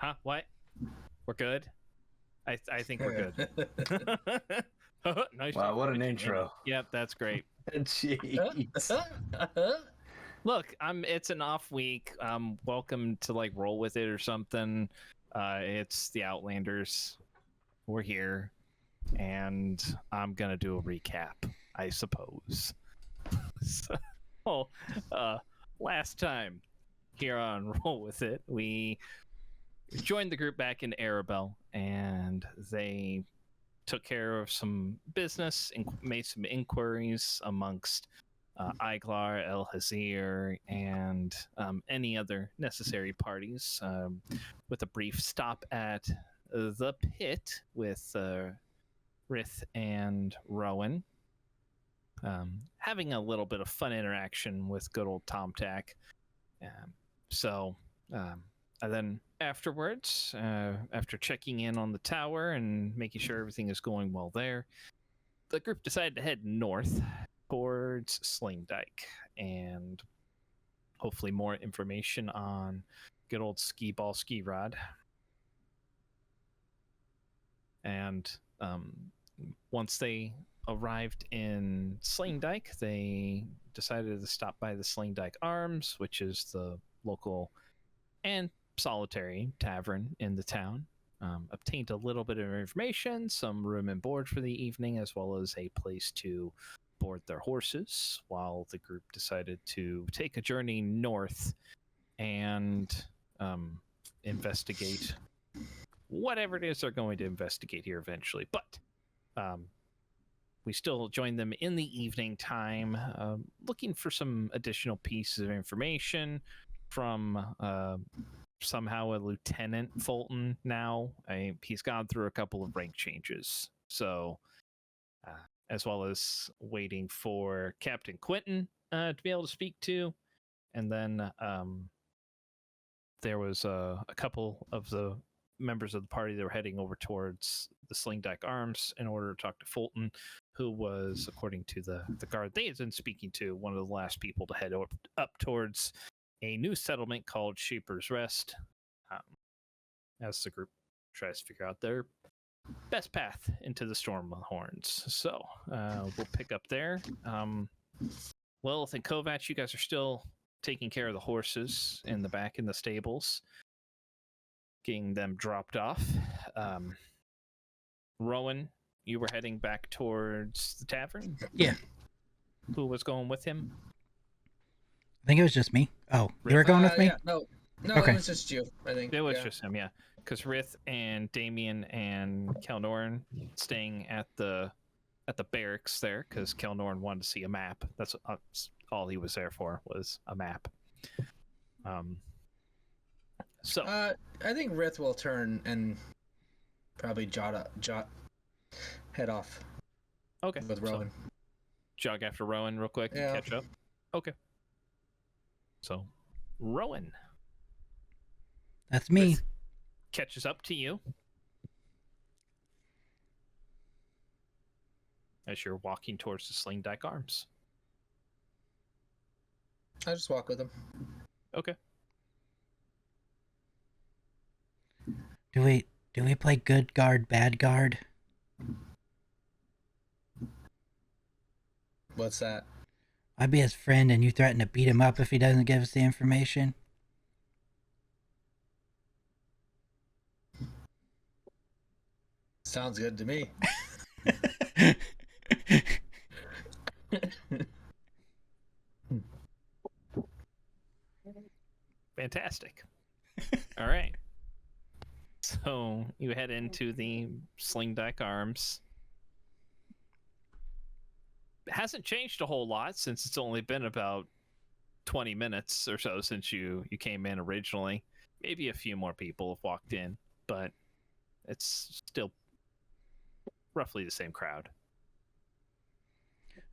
Huh? What? We're good? I think we're good. Nice. Wow, what an intro. Yep, that's great. Jeez. Look, it's an off week. Welcome to like roll with it or something. It's the Outlanders. We're here, and I'm gonna do a recap, I suppose. So, last time here on Roll With It, we joined the group back in Arabelle, and they took care of some business and made some inquiries amongst Iglar, El Hazir, and any other necessary parties, with a brief stop at the pit with Rith and Rowan, having a little bit of fun interaction with good old Tom Tack. And then afterwards, after checking in on the tower and making sure everything is going well there, the group decided to head north towards Sling Dyke, and hopefully more information on good old Ski Ball Ski Rod. And once they arrived in Sling Dyke, they decided to stop by the Sling Dyke Arms, which is the local and solitary tavern in the town. Obtained a little bit of information, some room and board for the evening, as well as a place to board their horses, while the group decided to take a journey north and investigate whatever it is they're going to investigate here eventually. But we still join them in the evening time, looking for some additional pieces of information from somehow a Lieutenant Fulton now. He's gone through a couple of rank changes, so as well as waiting for Captain Quentin to be able to speak to. And then there was a couple of the members of the party that were heading over towards the Sling Dyke Arms in order to talk to Fulton, who was, according to the guard they had been speaking to, one of the last people to head up towards a new settlement called Sheeper's Rest, as the group tries to figure out their best path into the Stormhorns. So we'll pick up there. Lilith and Kovac, you guys are still taking care of the horses in the back in the stables, getting them dropped off. Rowan, you were heading back towards the tavern? Yeah. Who was going with him? I think it was just me. Oh, you were going with me? Yeah, no, Okay. It was just you, I think. It was just him, yeah. Because Rith and Damien and Kelnoran staying at the barracks there, because Kelnoran wanted to see a map. That's all he was there for, was a map. So I think Rith will turn and probably jot head off. Okay. With Rowan. So, jog after Rowan real quick and catch up. Okay. So, Rowan. That's me. Rith catches up to you as you're walking towards the Sling Dyke Arms. I'll just walk with him. Okay. Do we play good guard, bad guard? What's that? I'd be his friend and you threaten to beat him up if he doesn't give us the information. Sounds good to me. Fantastic. All right. So you head into the Sling Dyke Arms. It hasn't changed a whole lot since it's only been about 20 minutes or so since you came in originally. Maybe a few more people have walked in, but it's still roughly the same crowd.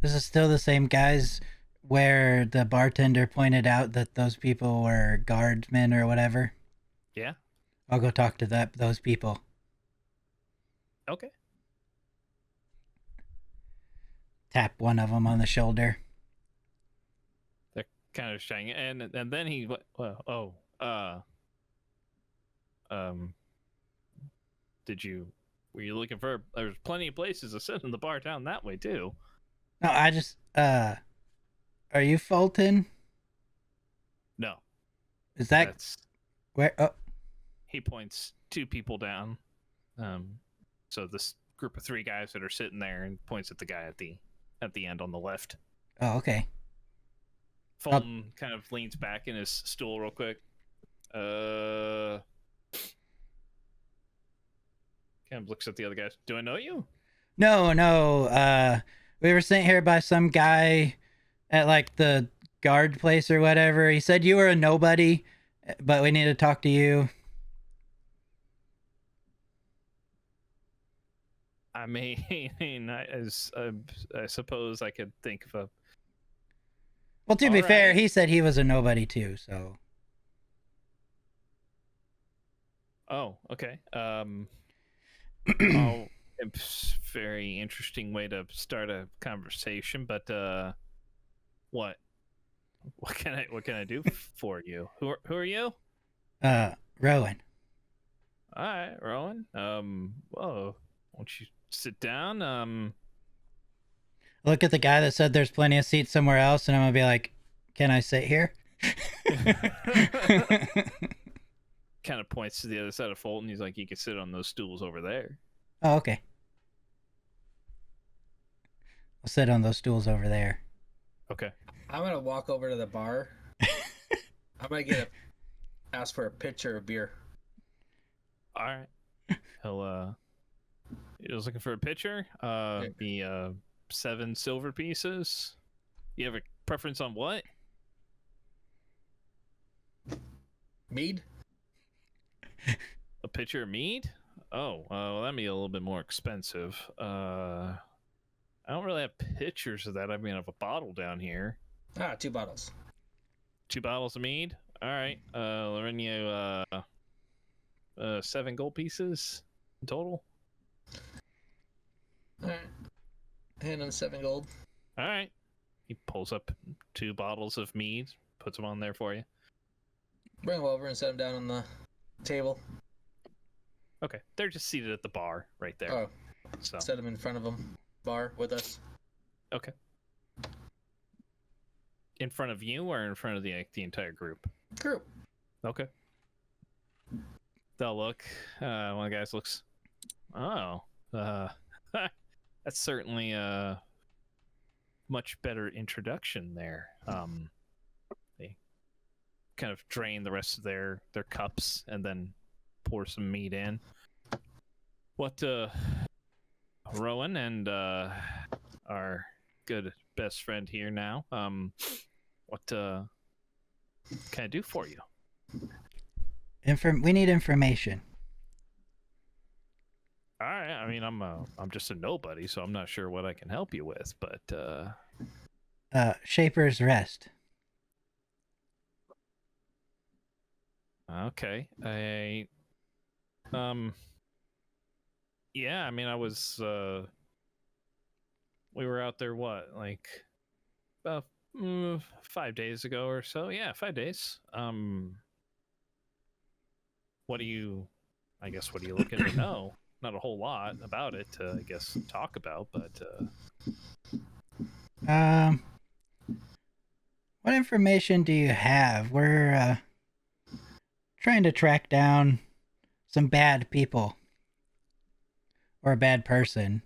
This is still the same guys where the bartender pointed out that those people were guardsmen or whatever. Yeah. I'll go talk to those people. Okay. Tap one of them on the shoulder. They're kind of shying, and then he Were you looking for? There's plenty of places to sit in the bar down that way too. No, I just are you Fulton? No, Is that that's where? Oh, he points two people down. So this group of three guys that are sitting there and points at the guy at the end on the left. oh, okay. Fulton kind of leans back in his stool real quick. Kind of looks at the other guys. Do I know you? No, no. We were sent here by some guy at like the guard place or whatever. He said you were a nobody, but we need to talk to you. I mean, I suppose I could think of a. Well, to All be fair, right. he said he was a nobody too. So Oh, okay. It's a very interesting way to start a conversation, but what can I do for you? Who are you? Rowan. All right, Rowan. Whoa, won't you sit down? Look at the guy that said there's plenty of seats somewhere else, and I'm gonna be like, "Can I sit here?" Kind of points to the other side of Fulton. He's like, you can sit on those stools over there. Oh, okay. I'll sit on those stools over there. Okay. I'm gonna walk over to the bar. I'm gonna ask for a pitcher of beer. All right. He was looking for a pitcher. Be 7 silver pieces. You have a preference on what? Mead? A pitcher of mead? Oh, well, that'd be a little bit more expensive. I don't really have pitchers of that. I mean, I have a bottle down here. 2 bottles. 2 bottles of mead. All right. I'll run you 7 gold pieces in total. All right. Hand him 7 gold. All right. He pulls up 2 bottles of mead, puts them on there for you. Bring him over and set him down on the table. Okay. They're just seated at the bar right there. Oh, So set him in front of him. Bar with us. okay. In front of you or in front of the entire group? Group. Okay. They'll look. One of the guys looks. Oh, that's certainly a much better introduction there. They kind of drain the rest of their cups and then pour some meat in. What, Rowan and our good best friend here now. What can I do for you? We need information. All right. I mean, I'm just a nobody, so I'm not sure what I can help you with, but Shaper's Rest. okay. Yeah, I mean, we were out there like about 5 days ago or so. Yeah, 5 days. What are you looking to know? Not a whole lot about it to, I guess, talk about, but What information do you have? We're trying to track down some bad people or a bad person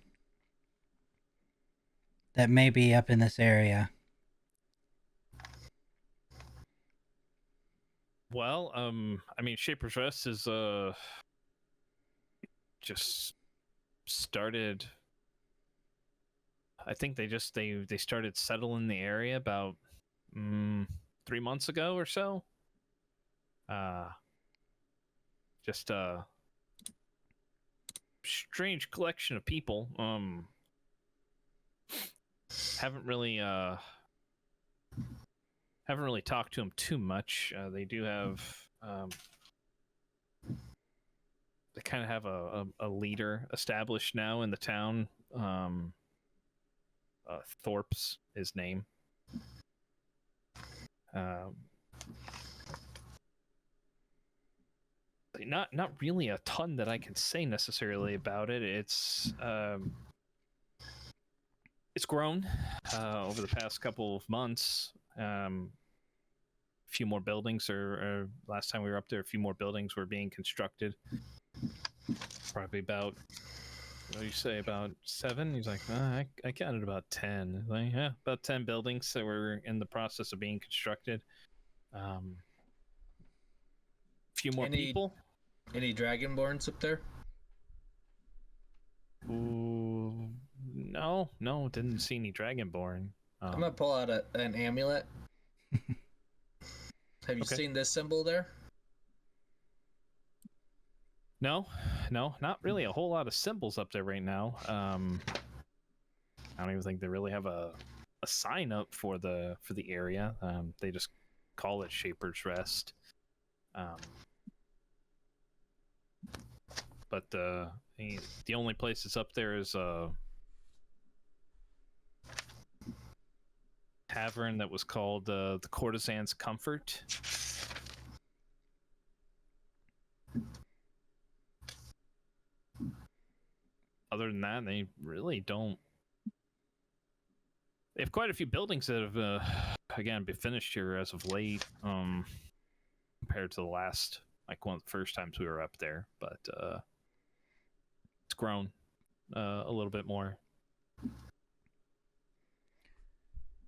that may be up in this area. well, I mean, Shaper's Rest is just started. I think they started settling the area about 3 months ago or so. Just a strange collection of people. Haven't really talked to them too much. They do have they kind of have a leader established now in the town. Thorpe's his name. not really a ton that I can say necessarily about it. It's grown over the past couple of months. A few more buildings, or last time we were up there, a few more buildings were being constructed. Probably about, what do you say, about 7? He's like, I counted about 10. Like, yeah, about 10 buildings that were in the process of being constructed. A few more people. Any Dragonborns up there? Ooh, no, didn't see any Dragonborn. I'm gonna pull out an amulet. Have you Okay. seen this symbol there? No, not really a whole lot of symbols up there right now. I don't even think they really have a sign up for the area. They just call it Shaper's Rest. But the only place that's up there is a tavern that was called the Courtesan's Comfort. Other than that, they really don't. They have quite a few buildings that have, again, been finished here as of late, compared to the last, like, one of the first times we were up there. But it's grown a little bit more.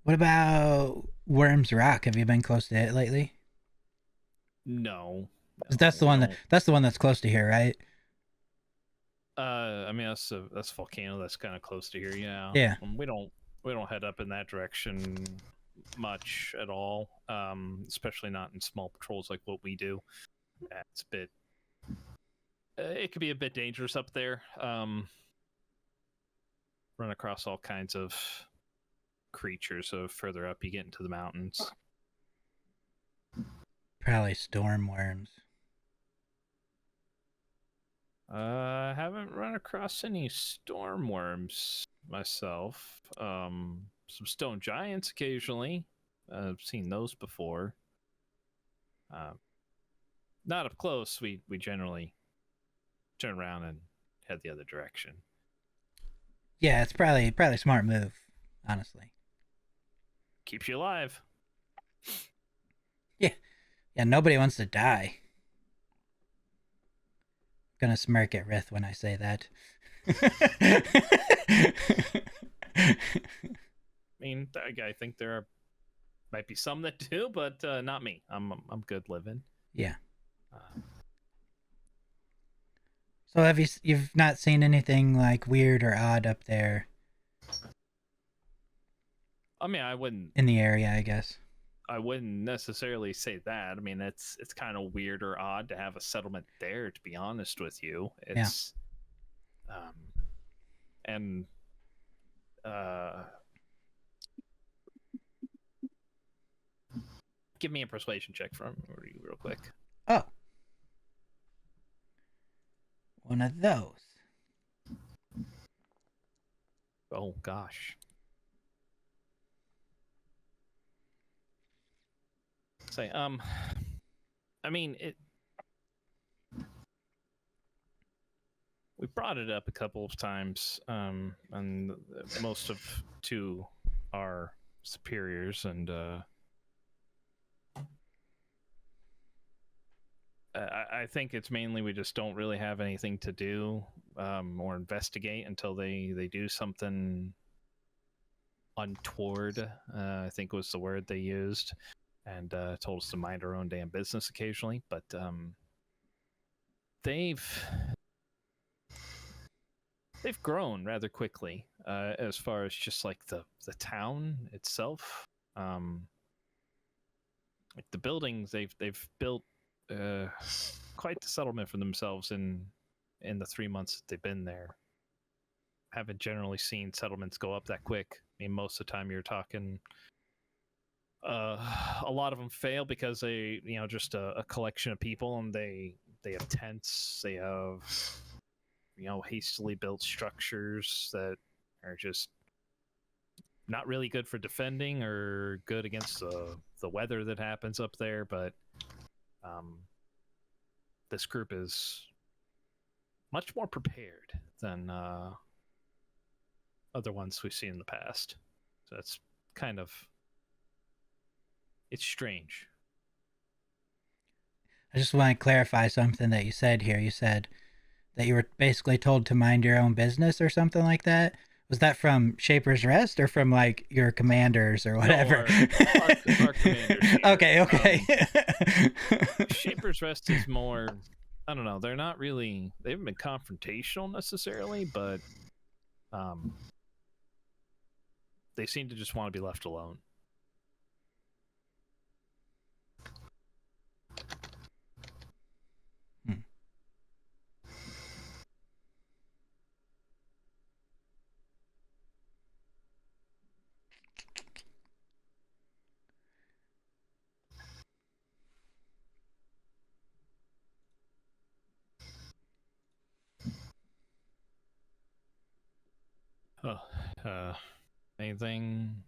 What about Worms Rock? Have you been close to it lately? No. 'Cause that's the one that's close to here, right? I mean, that's a volcano that's kind of close to here. Yeah. Yeah. We don't head up in that direction much at all. Especially not in small patrols like what we do. It's a bit. It could be a bit dangerous up there. Run across all kinds of creatures. So further up you get into the mountains. Probably storm worms. I haven't run across any storm worms myself. Some stone giants occasionally. I've seen those before. Not up close. We generally turn around and head the other direction. Yeah, it's probably a smart move, honestly. Keeps you alive. Yeah, nobody wants to die. Gonna smirk at Rith when I say that. I mean, I think there might be some that do, but not me. I'm good living. Yeah. So you've not seen anything like weird or odd up there I mean, I wouldn't in the area, I guess. necessarily say that. I mean, it's kind of weird or odd to have a settlement there, to be honest with you. It's and give me a persuasion check from you real quick. Oh. One of those. Oh gosh. Say, I mean, we brought it up a couple of times, and most of to our superiors, and I think it's mainly we just don't really have anything to do or investigate until they do something untoward, I think was the word they used, and told us to mind our own damn business occasionally. But they've grown rather quickly as far as just like the town itself. Like the buildings, they've built quite the settlement for themselves in the 3 months that they've been there. Haven't generally seen settlements go up that quick. I mean, most of the time you're talking a lot of them fail because they, just a collection of people, and they have tents, they have hastily built structures that are just not really good for defending or good against the weather that happens up there. But this group is much more prepared than other ones we've seen in the past. So it's kind of, it's strange. I just want to clarify something that you said here. You said that you were basically told to mind your own business or something like that. Was that from Shaper's Rest or from like your commanders or whatever? No, our commanders here. Okay. Shaper's Rest is more, I don't know, they're not really, they haven't been confrontational necessarily, but they seem to just want to be left alone. Anything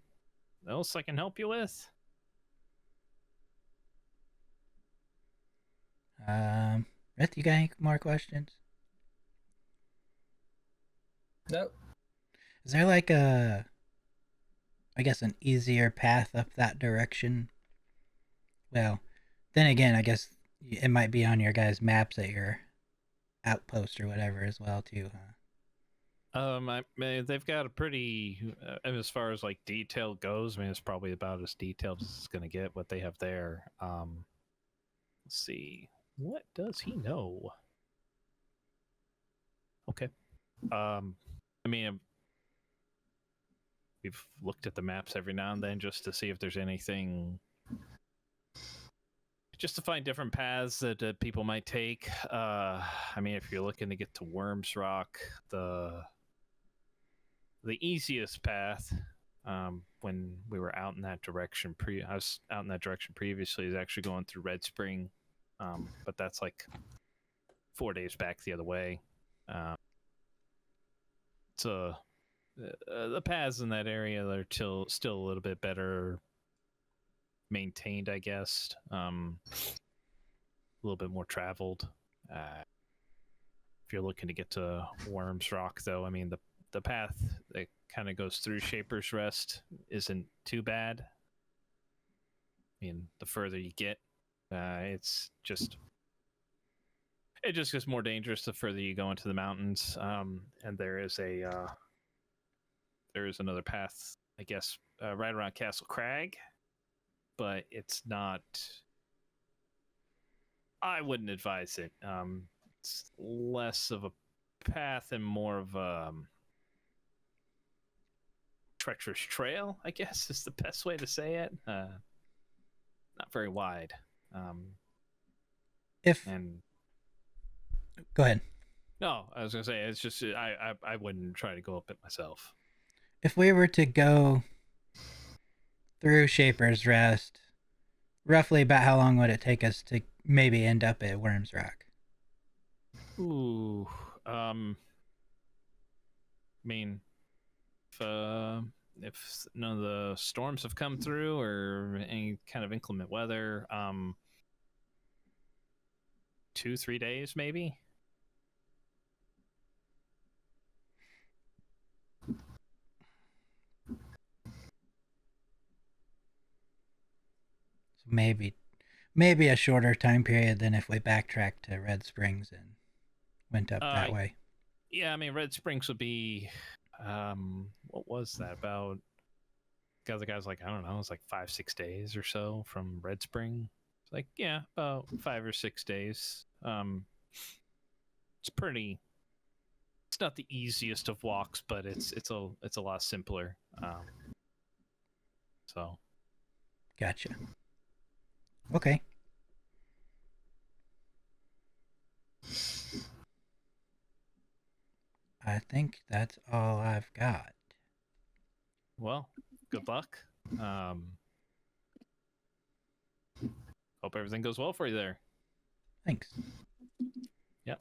else I can help you with? Rith, you got any more questions? Nope. Is there like I guess an easier path up that direction? Well, then again, I guess it might be on your guys' maps at your outpost or whatever as well too, huh? They've got a pretty, as far as like detail goes, I mean, it's probably about as detailed as it's gonna get what they have there. Let's see, what does he know? Okay. I mean, we've looked at the maps every now and then just to see if there's anything, just to find different paths that people might take. I mean, if you're looking to get to Worms Rock, the easiest path, when we were out in that direction, I was out in that direction previously, is actually going through Red Spring, but that's like 4 days back the other way. So the paths in that area are still a little bit better maintained, I guess. A little bit more traveled. If you're looking to get to Worms Rock, though, I mean, the path that kind of goes through Shaper's Rest isn't too bad. I mean, the further you get, it just gets more dangerous the further you go into the mountains. And there is another path, I guess, right around Castle Crag, but it's not. I wouldn't advise it. It's less of a path and more of a treacherous trail, I guess is the best way to say it. Not very wide. Go ahead. No, I was gonna say, it's just I wouldn't try to go up it myself. If we were to go through Shaper's Rest, roughly about how long would it take us to maybe end up at Worms Rock? Ooh, I mean, if none of the storms have come through or any kind of inclement weather, 2-3 days maybe. So maybe a shorter time period than if we backtrack to Red Springs and went up that way. Yeah, I mean, Red Springs would be, what was that about? The guy's like, I don't know, it's like 5-6 days or so from Red Spring. It's like, yeah, about 5 or 6 days. It's pretty. It's not the easiest of walks, but it's a lot simpler. So. Gotcha. Okay. I think that's all I've got. Well, good luck. Hope everything goes well for you there. Thanks. Yep.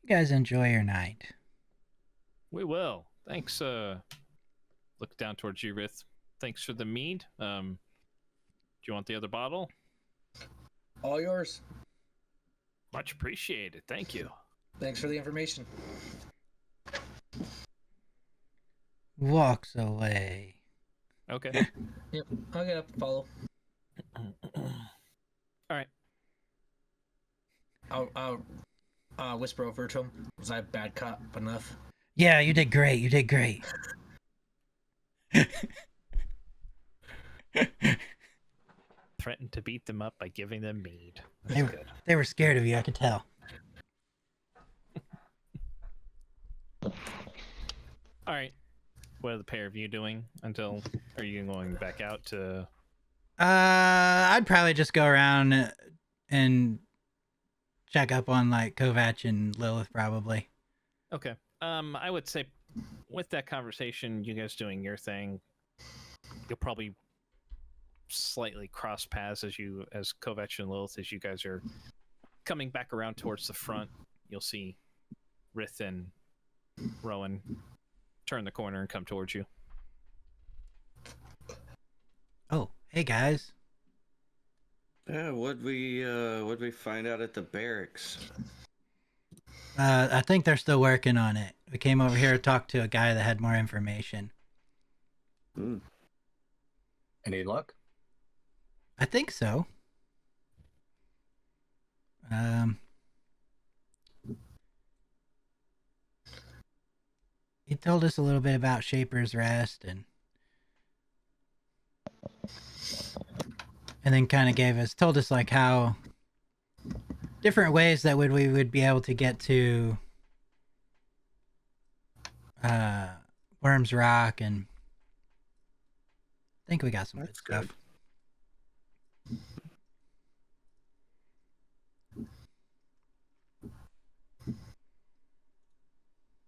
You guys enjoy your night. We will. Thanks. Look down towards you, Rith. Thanks for the mead. Do you want the other bottle? All yours. Much appreciated. Thank you. Thanks for the information. Walks away. Okay. Yep, I'll get up and follow. All right. I'll whisper over to him. Was I bad cop enough? Yeah, you did great. You did great. Threatened to beat them up by giving them mead. They That's were, good. they were scared of you, I could tell. All right. What are the pair of you doing until? Are you going back out to? I'd probably just go around and check up on like Kovac and Lilith, probably. Okay. I would say, with that conversation, you guys doing your thing, you'll probably slightly cross paths as Kovac and Lilith, as you guys are coming back around towards the front. You'll see Rith and Rowan turn the corner and come towards you. Oh, hey guys. Yeah, what'd we find out at the barracks? I think they're still working on it. We came over here to talk to a guy that had more information. Any luck? I think so. He told us a little bit about Shaper's Rest and then kind of told us like how different ways that we would be able to get to Worms Rock, and I think we got some That's good stuff.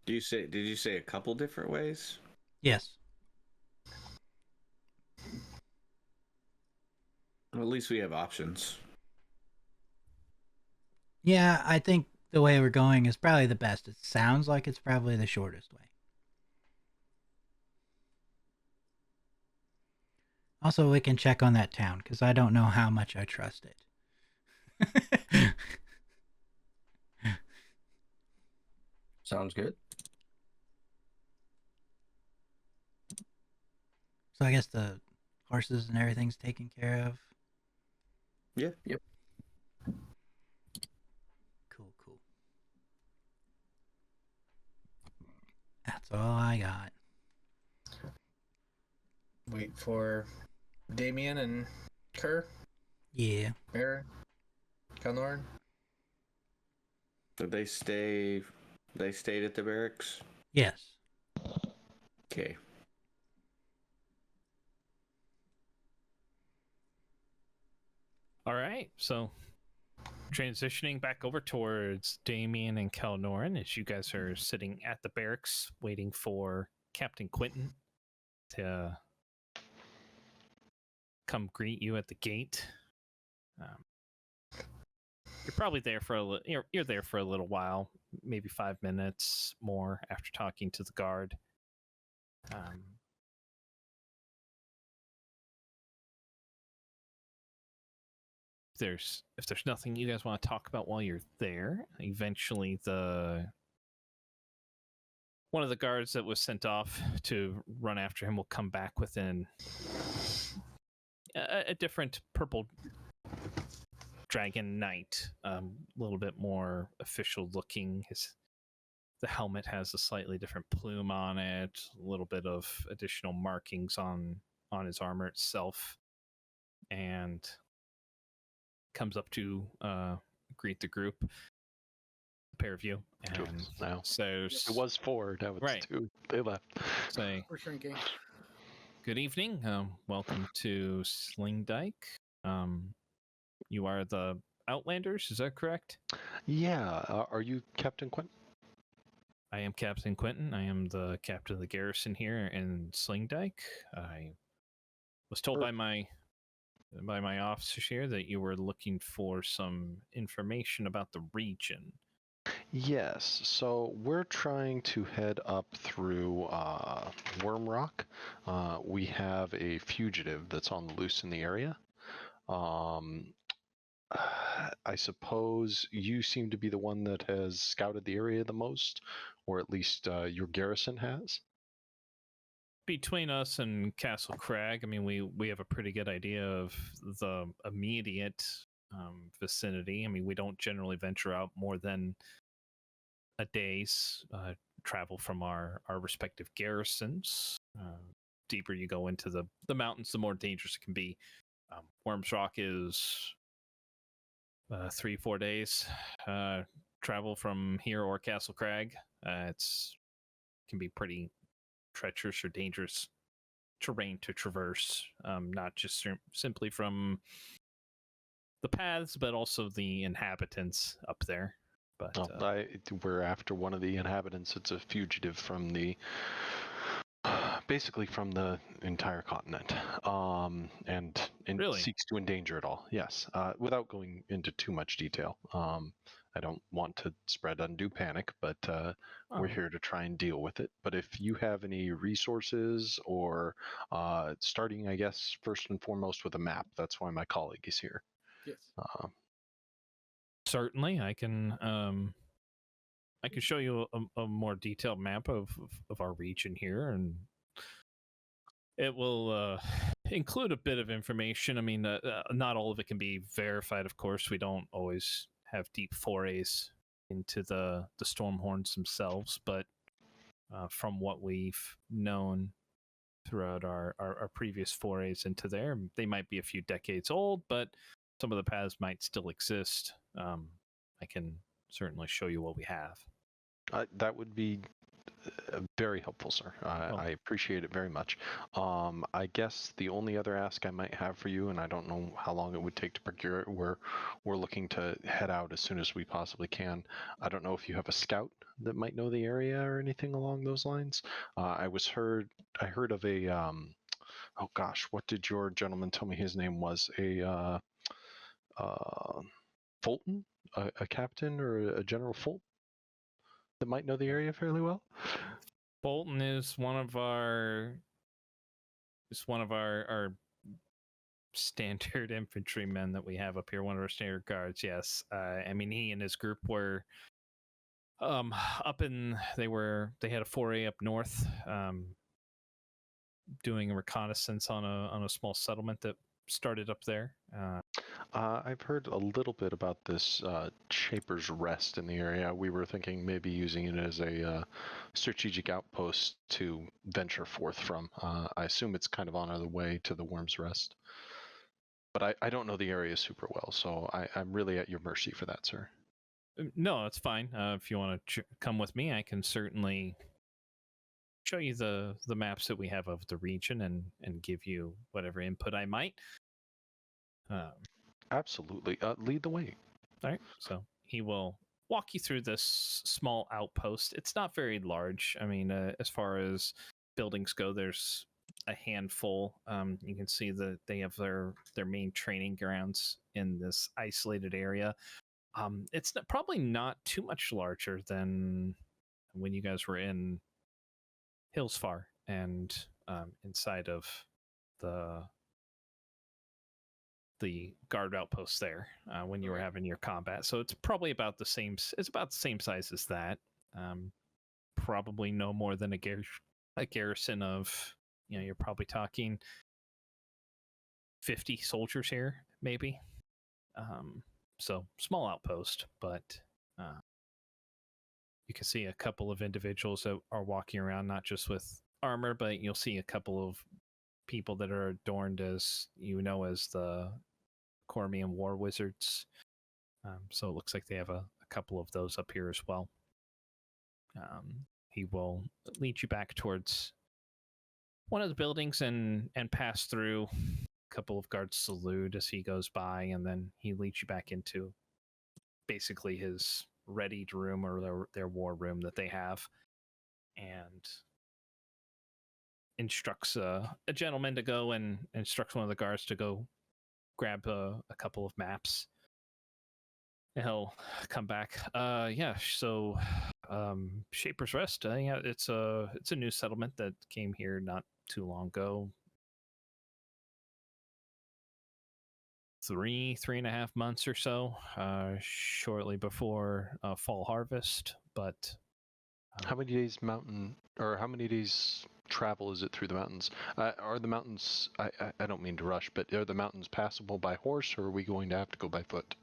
Did you say a couple different ways? Yes. Well, at least we have options. Yeah, I think the way we're going is probably the best. It sounds like it's probably the shortest way. Also, we can check on that town, because I don't know how much I trust it. Sounds good. So I guess the horses and everything's taken care of. Yeah. Yep. Cool. That's all I got. Wait for Damien and Kerr, Yeah. Aaron, Kalnorn. Did they stay? They stayed at the barracks. Yes. Okay. All right, so transitioning back over towards Damien and Kalnoran as you guys are sitting at the barracks waiting for Captain Quentin to come greet you at the gate. You're probably there for you're there for a little while, maybe 5 minutes more after talking to the guard. If there's nothing you guys want to talk about while you're there, eventually one of the guards that was sent off to run after him will come back within a different purple dragon knight, a little bit more official looking. The helmet has a slightly different plume on it, a little bit of additional markings on his armor itself, and comes up to greet the group, the pair of you, and now so it was 4, now it's right. 2. They left. Say, We're shrinking. good evening. Welcome to Sling Dyke. You are the Outlanders, is that correct? Yeah. Are you Captain Quentin? I am Captain Quentin. I am the captain of the garrison here in Sling Dyke. I was told by my officers here that you were looking for some information about the region. Yes. So we're trying to head up through Worm Rock. We have a fugitive that's on the loose in the area. I suppose you seem to be the one that has scouted the area the most, or at least your garrison has. Between us and Castle Crag, I mean, we have a pretty good idea of the immediate vicinity. I mean, we don't generally venture out more than a day's travel from our respective garrisons. Deeper you go into the mountains, the more dangerous it can be. Worms Rock is 3-4 days travel from here or Castle Crag. It's can be pretty treacherous or dangerous terrain to traverse, not just simply from the paths, but also the inhabitants up there. But we're after one of the inhabitants. It's a fugitive from the basically from the entire continent, and Really? seeks to endanger it all. Yes, without going into too much detail. I don't want to spread undue panic, but we're here to try and deal with it. But if you have any resources, or starting, I guess, first and foremost with a map, that's why my colleague is here. Yes. Certainly, I can show you a more detailed map of our region here, and it will include a bit of information. I mean, not all of it can be verified, of course. We don't always have deep forays into the Stormhorns themselves, but from what we've known throughout our previous forays into there, they might be a few decades old, but some of the paths might still exist. I can certainly show you what we have. That would be very helpful, sir. I appreciate it very much. I guess the only other ask I might have for you, and I don't know how long it would take to procure it, we're looking to head out as soon as we possibly can. I don't know if you have a scout that might know the area or anything along those lines. I heard of a oh gosh, what did your gentleman tell me his name was? A Fulton, a captain or a General Fulton that might know the area fairly well. Bolton is one of our standard infantrymen that we have up here. One of our standard guards. Yes, I mean, he and his group were up in they had a foray up north, doing a reconnaissance on a small settlement that started up there. I've heard a little bit about this Shaper's Rest in the area. We were thinking maybe using it as a strategic outpost to venture forth from. I assume it's kind of on the way to the Worm's Rest. But I don't know the area super well, so I'm really at your mercy for that, sir. No, it's fine. If you want to come with me, I can certainly show you the maps that we have of the region and give you whatever input I might. Absolutely. Lead the way. All right. So he will walk you through this small outpost. It's not very large. I mean, as far as buildings go, there's a handful. You can see that they have their main training grounds in this isolated area. It's probably not too much larger than when you guys were in Hillsfar and inside of the guard outpost there when you were having your combat. So it's probably about the same. It's about the same size as that. Probably no more than a garrison of. You're probably talking 50 soldiers here, maybe. So small outpost, but you can see a couple of individuals that are walking around, not just with armor, but you'll see a couple of people that are adorned as as the Cormian War Wizards. So it looks like they have a couple of those up here as well. He will lead you back towards one of the buildings and pass through. A couple of guards salute as he goes by, and then he leads you back into basically his readied room or their war room that they have, and instructs a gentleman to go and instructs one of the guards to go grab a couple of maps. And he'll come back. So Shaper's Rest. Yeah, it's a new settlement that came here not too long ago. three and a half months or so, shortly before fall harvest. But How many days how many days travel is it through the mountains? Are the mountains, I don't mean to rush, but are the mountains passable by horse, or are we going to have to go by foot?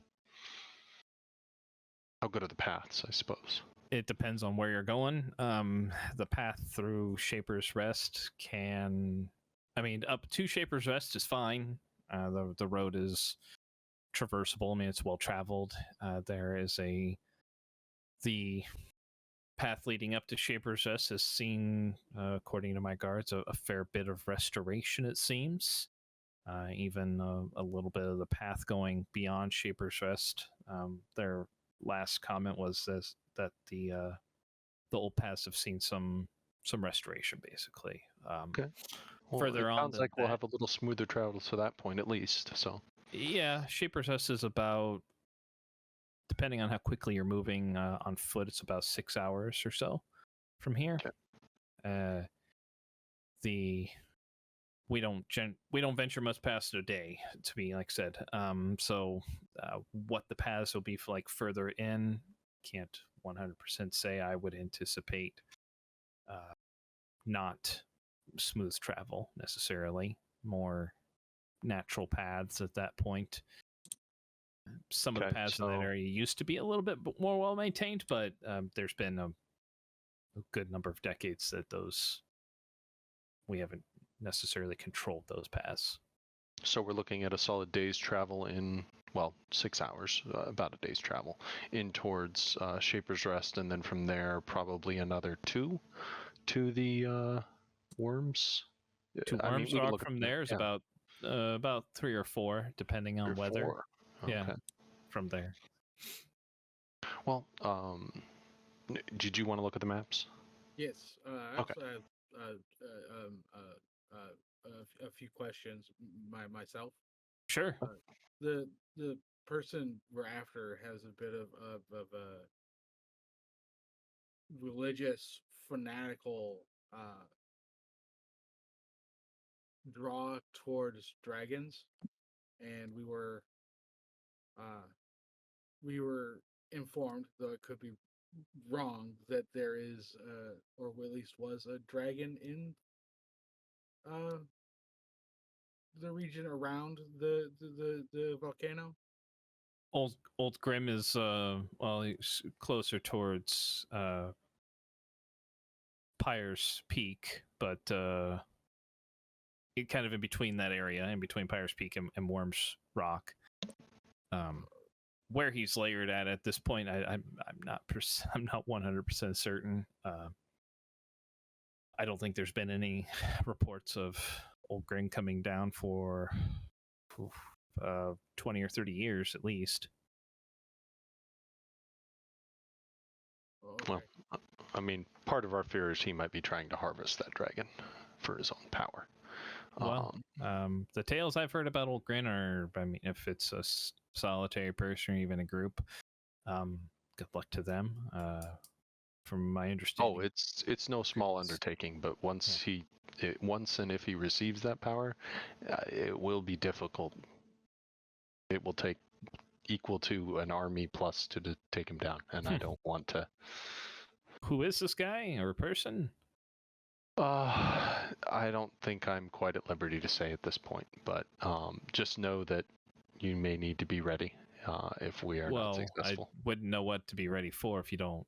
How good are the paths, I suppose? it depends on where you're going. The path through Shaper's Rest up to Shaper's Rest is fine. The road is traversable. I mean, it's well traveled. There is the path leading up to Shaper's Rest has seen, according to my guards, a fair bit of restoration. It seems, even a little bit of the path going beyond Shaper's Rest. Their last comment was that the old paths have seen some restoration, basically. Okay. Well, Further it on, sounds like we'll have a little smoother travel to that point, at least. So yeah, Shaper's Rest is about, depending on how quickly you're moving on foot, it's about 6 hours or so from here. Okay. We don't venture much past a day, to be like I said. So what the paths will be for, like, further in, can't 100% say. I would anticipate not smooth travel necessarily, more natural paths at that point. Some of the paths in that area used to be a little bit more well maintained, but there's been a good number of decades that we haven't necessarily controlled those paths. So we're looking at a solid day's travel in, 6 hours, about a day's travel in towards Shaper's Rest, and then from there probably another 2 to the Worms. To Worms Rock from there is about 3 or 4, depending on weather. 4. Okay. Yeah, from there. Well, did you want to look at the maps? Yes. I also have a few questions myself. Sure. The person we're after has a bit of a religious, fanatical draw towards dragons, and we were informed, though it could be wrong, that there is or at least was a dragon in the region around the volcano. Old Grim is he's closer towards Pyre's Peak, but it kind of in between that area, in between Pyre's Peak and Worms Rock. Where he's layered at this point, I'm not 100% certain. I don't think there's been any reports of Old Grin coming down for 20 or 30 years at least. Okay. Well, I mean, part of our fear is he might be trying to harvest that dragon for his own power. Well, the tales I've heard about Old Grin are, I mean, if it's a solitary person or even a group, good luck to them. From my understanding. Oh, it's no small undertaking, but once and if he receives that power, it will be difficult. It will take equal to an army plus to take him down, and I don't want to. Who is this guy or person? I don't think I'm quite at liberty to say at this point, but just know that you may need to be ready if we are not successful. I wouldn't know what to be ready for if you don't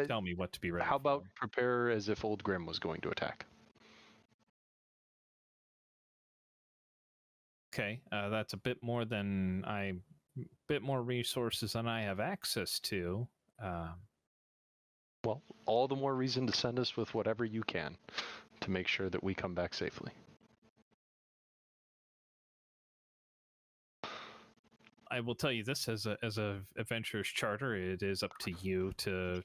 tell me what to be ready for. How about prepare as if Old Grim was going to attack? Okay, that's a bit more resources than I have access to. Well, all the more reason to send us with whatever you can to make sure that we come back safely. I will tell you this, as a adventurer's charter, it is up to you to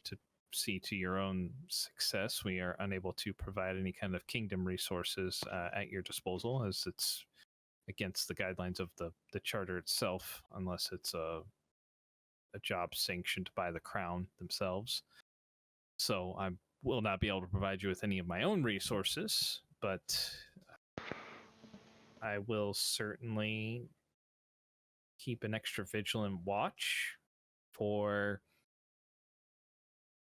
see to your own success. We are unable to provide any kind of kingdom resources at your disposal, as it's against the guidelines of the charter itself, unless it's a job sanctioned by the crown themselves. So I will not be able to provide you with any of my own resources, but I will certainly keep an extra vigilant watch for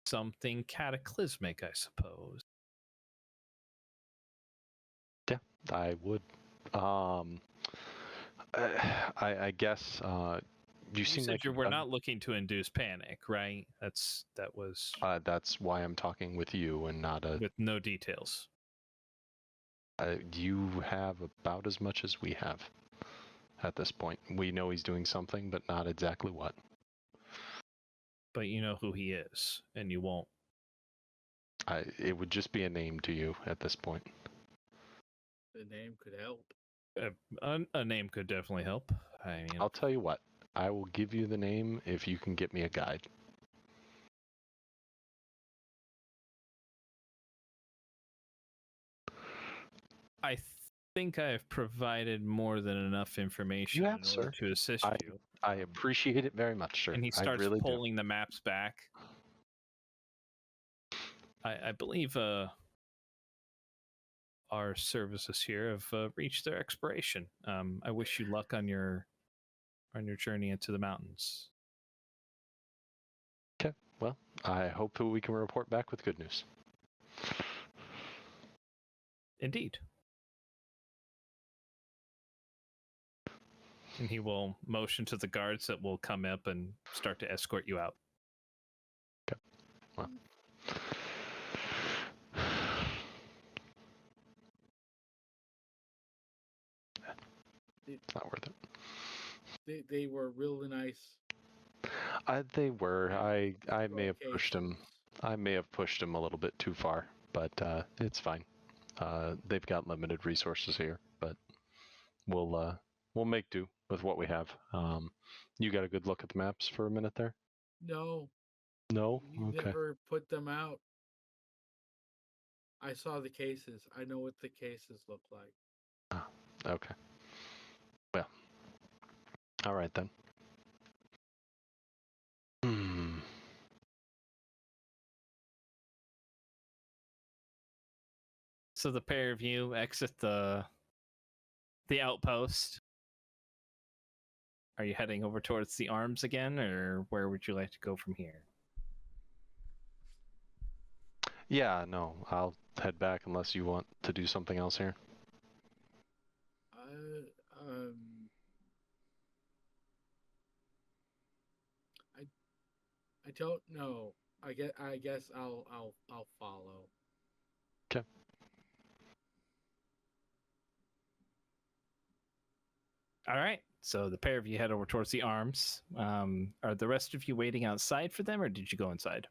something cataclysmic, I suppose. Yeah, I would. I guess you You seem said like you you've were done- not looking to induce panic, right? That was That's why I'm talking with you and not a. with no details. You have about as much as we have at this point. We know he's doing something, but not exactly what. But you know who he is, and you won't. It would just be a name to you at this point. The name could help. A name could definitely help. I mean, I'll tell you what. I will give you the name if you can get me a guide. I think I have provided more than enough information You have, in order sir. to assist you. I appreciate it very much, sir. And he I starts really pulling the maps back. I believe our services here have reached their expiration. I wish you luck on your journey into the mountains. do. Okay. Well, I hope that we can report back with good news. Indeed. And he will motion to the guards that will come up and start to escort you out. Okay. Well. Not worth it. They were really nice. They were. I may have pushed him. Locations. I may have pushed him a little bit too far, but it's fine. They've got limited resources here, but we'll make do with what we have. You got a good look at the maps for a minute there? No, No? you Okay. never put them out. I saw the cases. I know what the cases look like. Okay. Well. All right then. Hmm. So the pair of you exit the outpost. Are you heading over towards the arms again, or where would you like to go from here? Yeah, no, I'll head back unless you want to do something else here. I don't know. I guess I'll follow. Okay. All right. So the pair of you head over towards the arms. Are the rest of you waiting outside for them, or did you go inside?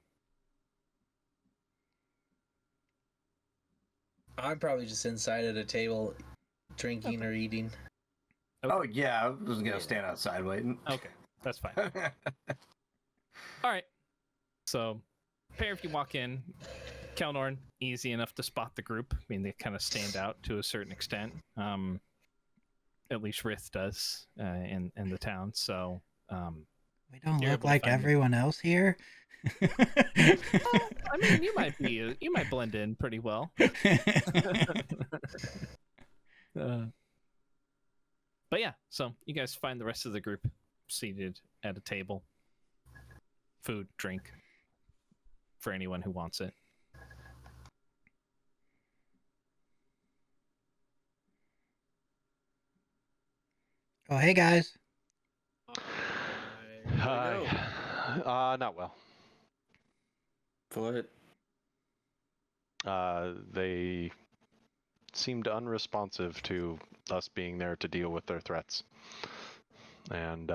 I'm probably just inside at a table, drinking or eating. Okay. Oh yeah, I was gonna stand outside waiting. Okay, that's fine. All right. So, pair of you walk in. Kelnorn, easy enough to spot the group. I mean, they kind of stand out to a certain extent. At least Rith does in the town. So, We don't You're look able to like find them. everyone else here. I mean, you might blend in pretty well. But yeah, so you guys find the rest of the group seated at a table. Food, drink for anyone who wants it. Oh, hey guys. Hi. Not well. What? They seemed unresponsive to us being there to deal with their threats, and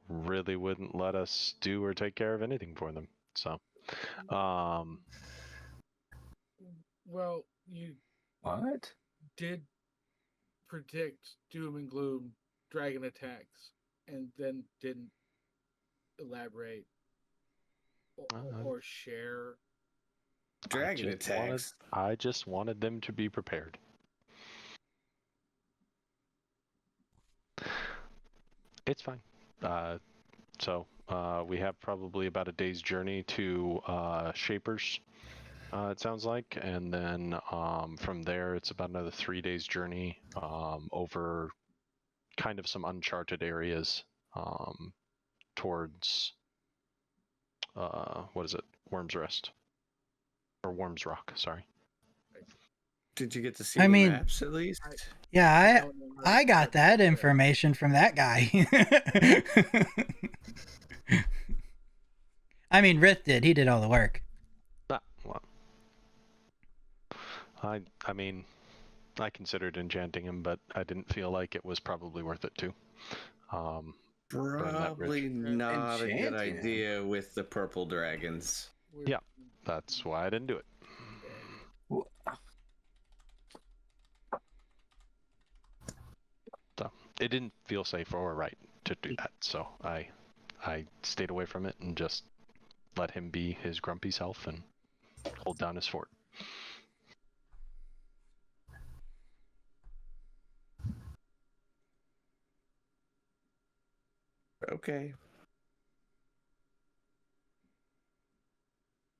really wouldn't let us do or take care of anything for them. So, Well, you What? did predict doom and gloom dragon attacks and then didn't elaborate or share. Dragon attacks. I just wanted them to be prepared. It's fine. So we have probably about a day's journey to Shapers, it sounds like, and then from there it's about another 3 days journey over kind of some uncharted areas towards what is it? Worm's Rest or Worm's Rock? Sorry. Did you get to see I any mean- maps at least? Yeah, don't know I what got that is. information from that guy. I mean, Rith did. He did all the work. Well, I mean, I considered enchanting him, but I didn't feel like it was probably worth it too. Burn that bridge. Probably not a good Enchanting. idea with the purple dragons. We're Yeah. That's why I didn't do it. dead. So it didn't feel safe or right to do that. So I stayed away from it and just let him be his grumpy self and hold down his fort. Okay.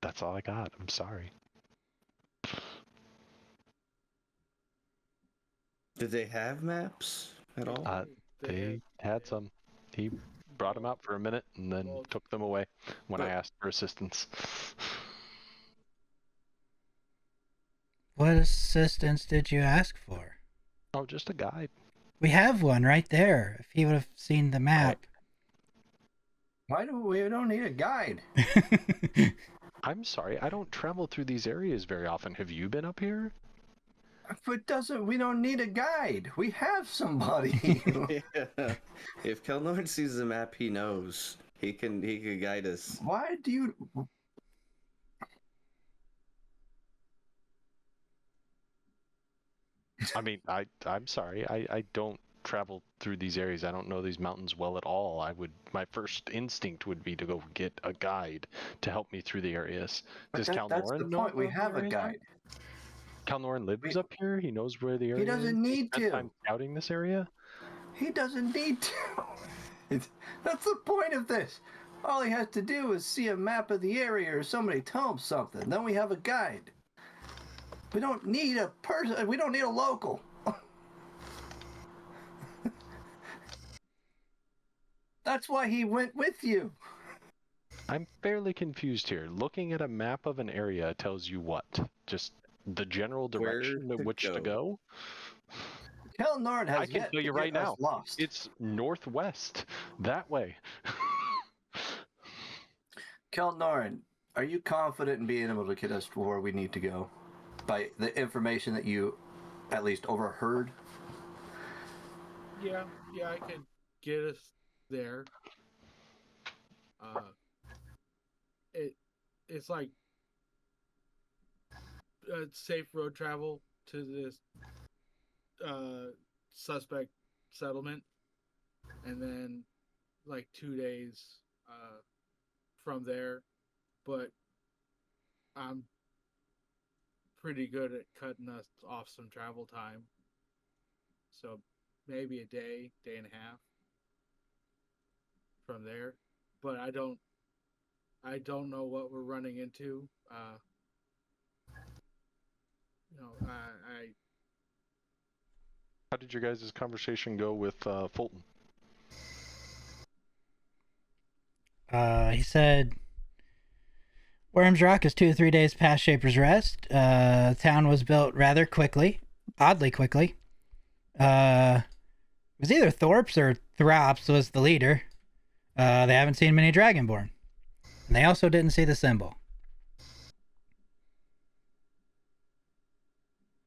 That's all I got. I'm sorry. Did they have maps at all? They had some. He brought them out for a minute and then Well, took them away when I but- asked for assistance. What assistance did you ask for? Oh, just a guide. We have one right there. If he would have seen the map. Why do we don't need a guide? I'm sorry, I don't travel through these areas very often. Have you been up here? We don't need a guide. We have somebody. Yeah. If Kelnorn sees the map, he knows. He can guide us. Why do you? I mean, I'm sorry. I don't travel through these areas. I don't know these mountains well at all. My first instinct would be to go get a guide to help me through the areas. Does That's Kalnoran the know point. We where the have a areas are? guide. Kalnoran lives We- up here. He knows where the area He doesn't is. need Spent to. time scouting this area. He doesn't need to. That's the point of this. All he has to do is see a map of the area or somebody tell him something. Then we have a guide. We don't need a person. We don't need a local. That's why he went with you. I'm fairly confused here. Looking at a map of an area tells you what? Just the general Where direction in to which to go? Kelnard has I can yet tell to you get right us now. lost. It's northwest. That way. Kelnard, are you confident in being able to get us to where we need to go? By the information that you at least overheard? Yeah, I could get us there. It's like safe road travel to this suspect settlement, and then like 2 days from there. But I'm pretty good at cutting us off some travel time, so maybe a day and a half from there. But I don't know what we're running into. How did your guys' conversation go with Fulton? He said Worms Rock is 2 to 3 days past Shaper's Rest. Town was built rather quickly, oddly quickly. It was either Thorpe's or Throps was the leader. They haven't seen many Dragonborn. And they also didn't see the symbol.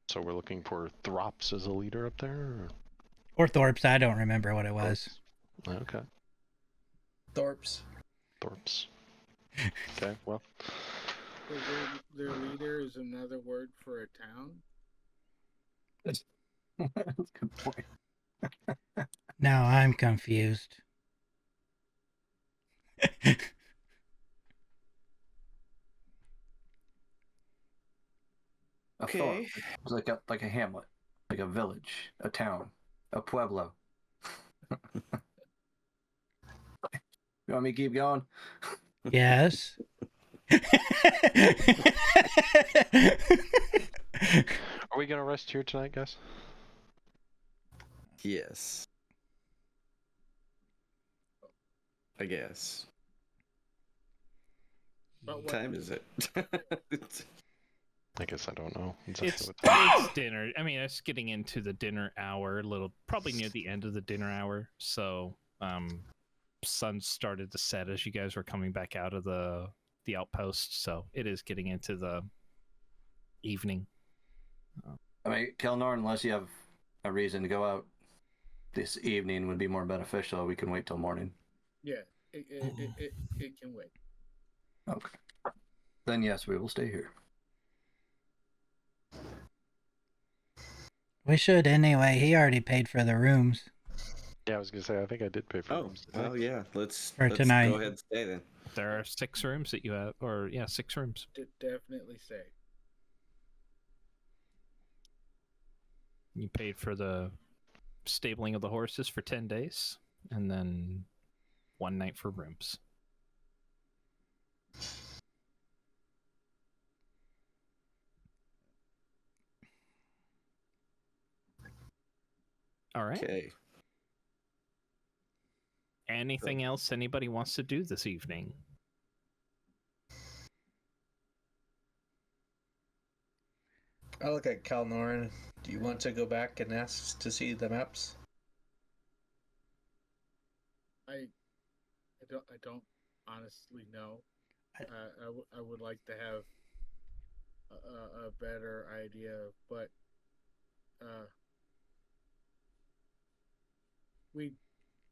So we're looking for Throps as a leader up there? Or Thorpe's, I don't remember what it was. Okay. Thorpe's. Thorps. Okay, well. So their leader is another word for a town. That's a good point. Now I'm confused. Okay. It's like a hamlet, like a village, a town, a pueblo. You want me to keep going? Yes. Are we going to rest here tonight, guys? Yes. I guess. But What time is it? I guess I don't know exactly It's what time. it's dinner. I mean, it's getting into the dinner hour, probably near the end of the dinner hour. So, sun started to set as you guys were coming back out of the outpost. So it is getting into the evening. I mean, Kelnor, unless you have a reason to go out this evening, would be more beneficial. We can wait till morning. yeah, it can wait. Okay. Then yes, we will stay here. We should anyway. He already paid for the rooms. Yeah, I was gonna say I think I did pay for Oh, rooms. didn't I? well, yeah. Let's For go tonight. ahead and stay then. There are 6 rooms that you have, or yeah, 6 rooms. Definitely stay. You paid for the stabling of the horses for 10 days, and then 1 night for rooms. All right. Okay. Anything else anybody wants to do this evening? I look at Kalnorin. Do you want to go back and ask to see the maps? I don't honestly know. I would like to have a better idea, but we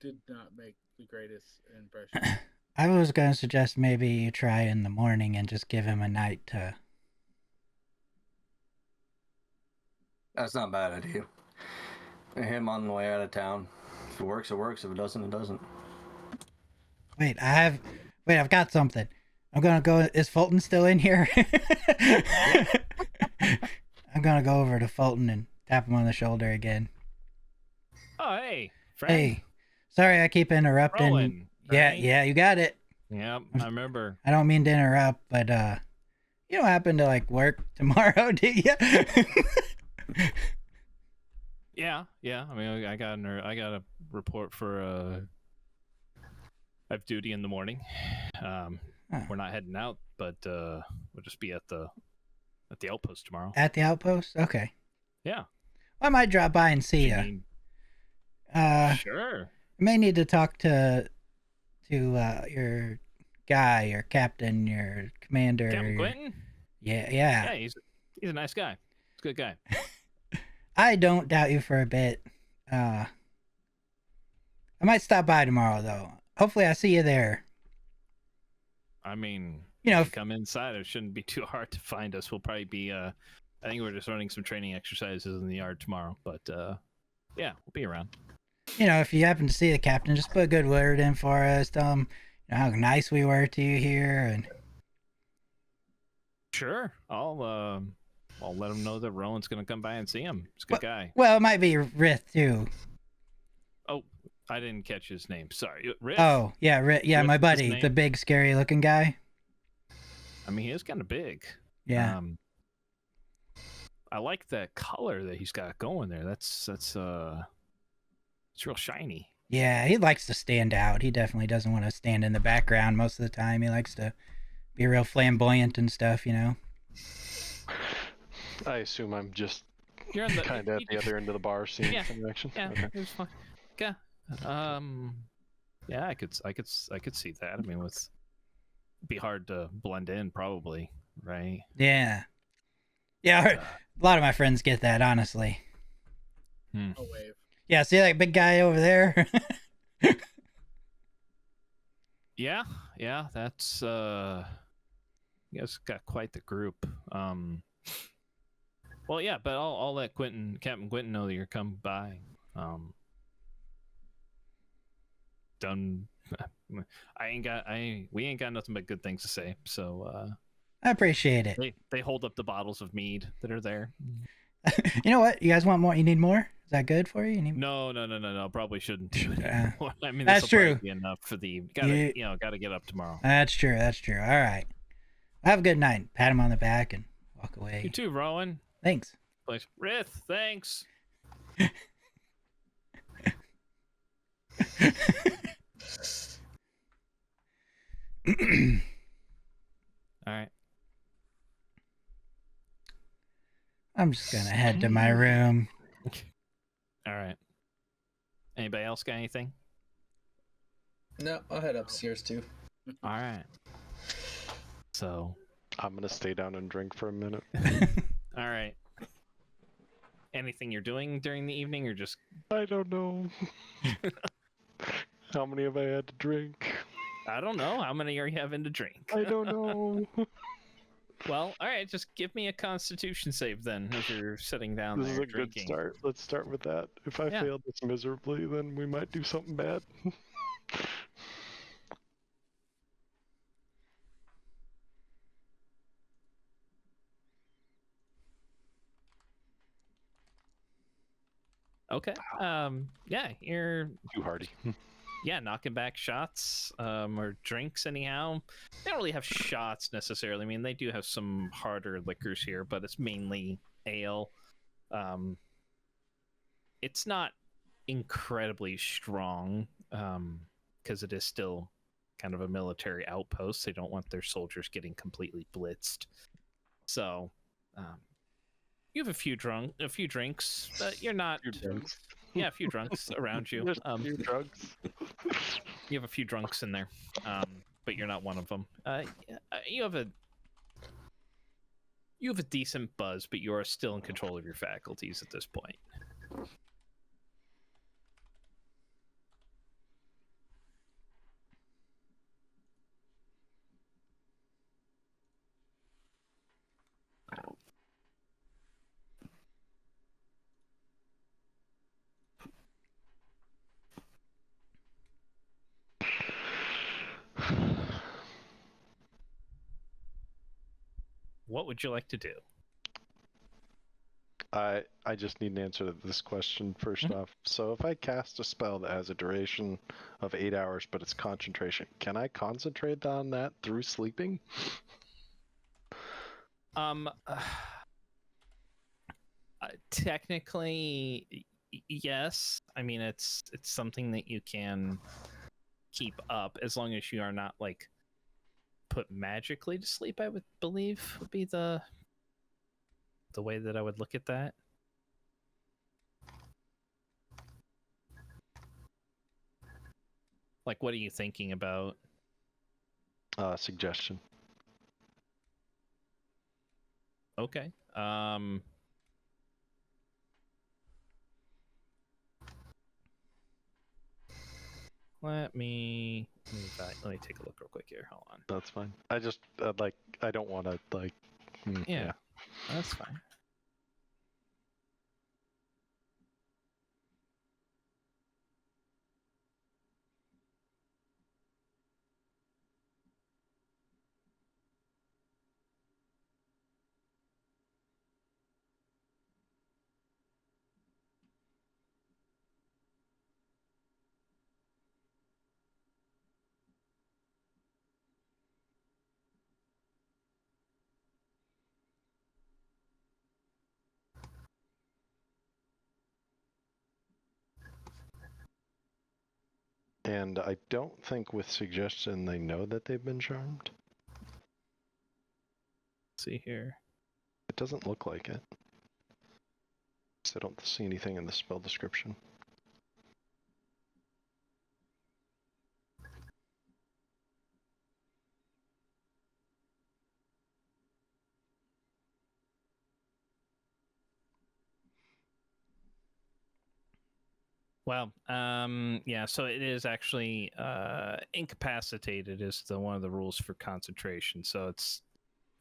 did not make the greatest impression. I was going to suggest maybe you try in the morning and just give him a night to... That's not a bad idea. Him on the way out of town. If it works, it works. If it doesn't, it doesn't. Wait, I've got something. I'm going to go... Is Fulton still in here? I'm going to go over to Fulton and tap him on the shoulder again. Oh, hey, friend. Hey, sorry I keep interrupting. Rowan, Yeah, right? yeah, you got it. Yep, I remember. I don't mean to interrupt, but you don't happen to like work tomorrow, do you? Yeah. I mean, I got a report for I have duty in the morning. We're not heading out, but we'll just be at the outpost tomorrow. At the outpost? Okay. Yeah. I might drop by and see You you. mean- Sure. I may need to talk to your guy, your captain, your commander. Captain Quentin? Yeah. Yeah, he's a nice guy. He's a good guy. I don't doubt you for a bit. I might stop by tomorrow though. Hopefully, I see you there. I mean, You know, if you come inside, it shouldn't be too hard to find us. We'll probably be I think we're just running some training exercises in the yard tomorrow, but yeah, we'll be around. if you happen to see the captain, just put a good word in for us. Tell him how nice we were to you here, and Sure. I'll let him know that Rowan's gonna come by and see him. He's a good guy. well, it might be Rith too. Oh, I didn't catch his name. Sorry. Riff? Oh, yeah, yeah, Rith my is his buddy, name? the big, scary-looking guy. I mean, he is kind of big. Yeah, I like that color that he's got going there. That's it's real shiny. yeah, he likes to stand out. He definitely doesn't want to stand in the background most of the time. He likes to be real flamboyant and stuff, I assume I'm just You're on the kind of at the other end of the bar seeing Yeah, some action. Yeah, Okay. it was fine. Yeah. Yeah, I could see that. I mean, it'd be hard to blend in, probably, right? Yeah. A lot of my friends get that, honestly. A wave. Yeah, see that big guy over there? Yeah, that's you guys got quite the group. Well, yeah, but I'll let Captain Quentin know that you're coming by. Done. We ain't got nothing but good things to say. So I appreciate it. they hold up the bottles of mead that are there. You know what? You guys want more? You need more? Is that good for you? You need... No. Probably shouldn't do it. Yeah. I mean, That's this'll probably true. Be enough for the You- gotta get up tomorrow. That's true. All right. Have a good night. Pat him on the back and walk away. You too, Rowan. Thanks. Place Rith, thanks. All right. I'm just gonna head to my room. All right. Anybody else got anything? No, I'll head upstairs too. All right. So, I'm gonna stay down and drink for a minute. all right. Anything you're doing during the evening, or just? I don't know. How many have I had to drink? I don't know. How many are you having to drink? I don't know. Well, all right. Just give me a Constitution save then, as you're sitting down This is there a good drinking. start. Let's start with that. If I Yeah. fail this miserably, then we might do something bad. Okay. Yeah, you're Too hardy. knocking back shots, or drinks anyhow. They don't really have shots necessarily. I mean, they do have some harder liquors here, but it's mainly ale. It's not incredibly strong, because it is still kind of a military outpost. They don't want their soldiers getting completely blitzed. So, you have a few drinks, but you're not. Yeah, a few drunks around you. There's a few drugs. You have a few drunks in there, but you're not one of them. You have a decent buzz, but you are still in control of your faculties at this point. What would you like to do? I just need an answer to this question first off. So if I cast a spell that has a duration of 8 hours, but it's concentration, can I concentrate on that through sleeping? Technically, yes. I mean, it's something that you can keep up as long as you are not like put magically to sleep. I would believe would be the way that I would look at that. Like, what are you thinking about? Suggestion. Okay. Let me take a look real quick here. Hold on. That's fine. I just I don't want to Yeah, that's fine. And I don't think with suggestion they know that they've been charmed. Let's see here. It doesn't look like it. So I don't see anything in the spell description. Well, yeah, so it is actually incapacitated is one of the rules for concentration. So it's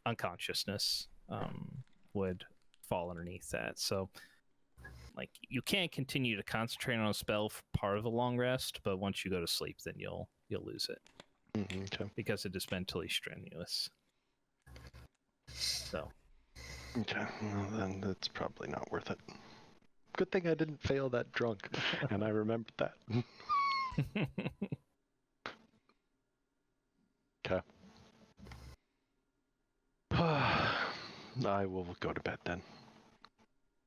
unconsciousness would fall underneath that. So like you can't continue to concentrate on a spell for part of a long rest, but once you go to sleep, then you'll lose it Okay. because it is mentally strenuous. So. Okay. Well, then it's probably not worth it. Good thing I didn't fail that drunk, and I remembered that. Okay. I will go to bed then.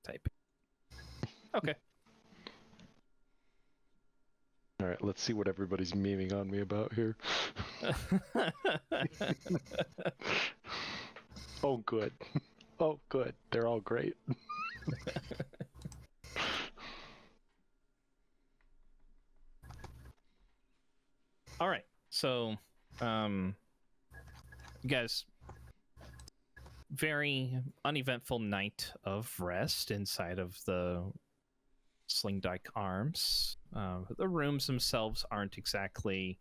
Type. Okay. All right. Let's see what everybody's memeing on me about here. Oh, good. Oh, good. They're all great. All right. So, you guys, very uneventful night of rest inside of the Sling Dyke Arms. The rooms themselves aren't exactly.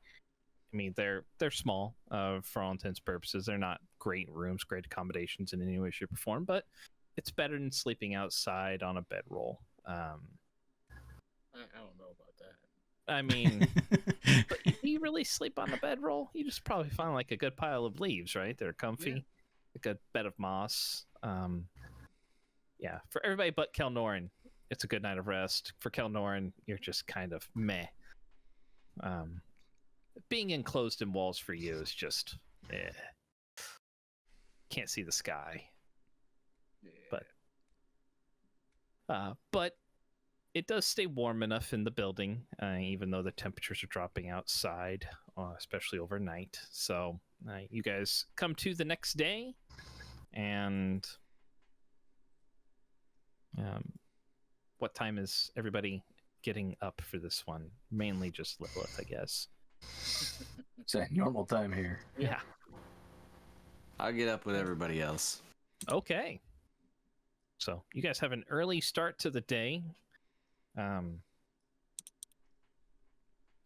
I mean, they're small for all intents and purposes. They're not great rooms, great accommodations in any way, shape, or form. But it's better than sleeping outside on a bedroll. I don't know about that. I mean, but do you really sleep on a bedroll? You just probably find like a good pile of leaves, right? They're comfy, a good bed of moss. Yeah, for everybody but Kelnorin, it's a good night of rest. For Kelnorin, you're just kind of meh. Being enclosed in walls for you is just can't see the sky. Yeah. But it does stay warm enough in the building, even though the temperatures are dropping outside, especially overnight. So you guys come to the next day, and what time is everybody getting up for this one? Mainly just Lilith, I guess. It's a normal time here. Yeah. I'll get up with everybody else. Okay. So you guys have an early start to the day.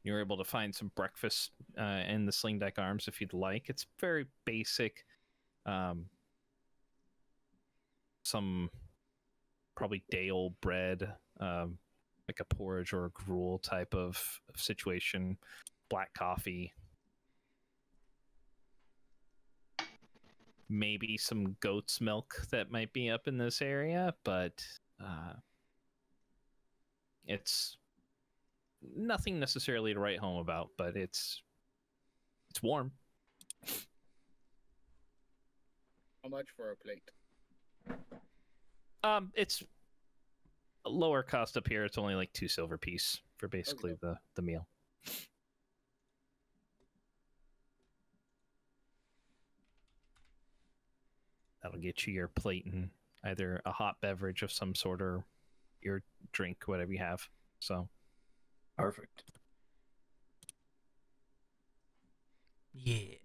You're able to find some breakfast in the Sling Dyke Arms if you'd like. It's very basic. Some probably day-old bread, like a porridge or a gruel type of situation. Black coffee. Maybe some goat's milk that might be up in this area, but it's nothing necessarily to write home about, but it's warm. How much for a plate? It's a lower cost up here. It's only like 2 silver piece for basically the meal. That'll get you your plate and either a hot beverage of some sort or your drink, whatever you have. So Perfect. Yeah.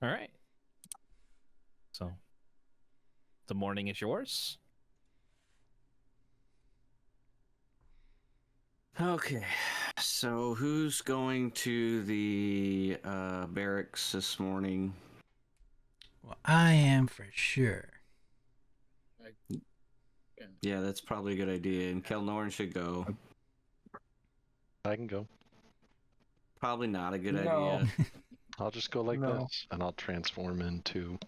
all right. So the morning is yours. Okay, so who's going to the barracks this morning? Well, I am for sure. Yeah, that's probably a good idea. And Kelnorn should go. I can go. Probably not a good No. idea. I'll just go like No. this, and I'll transform into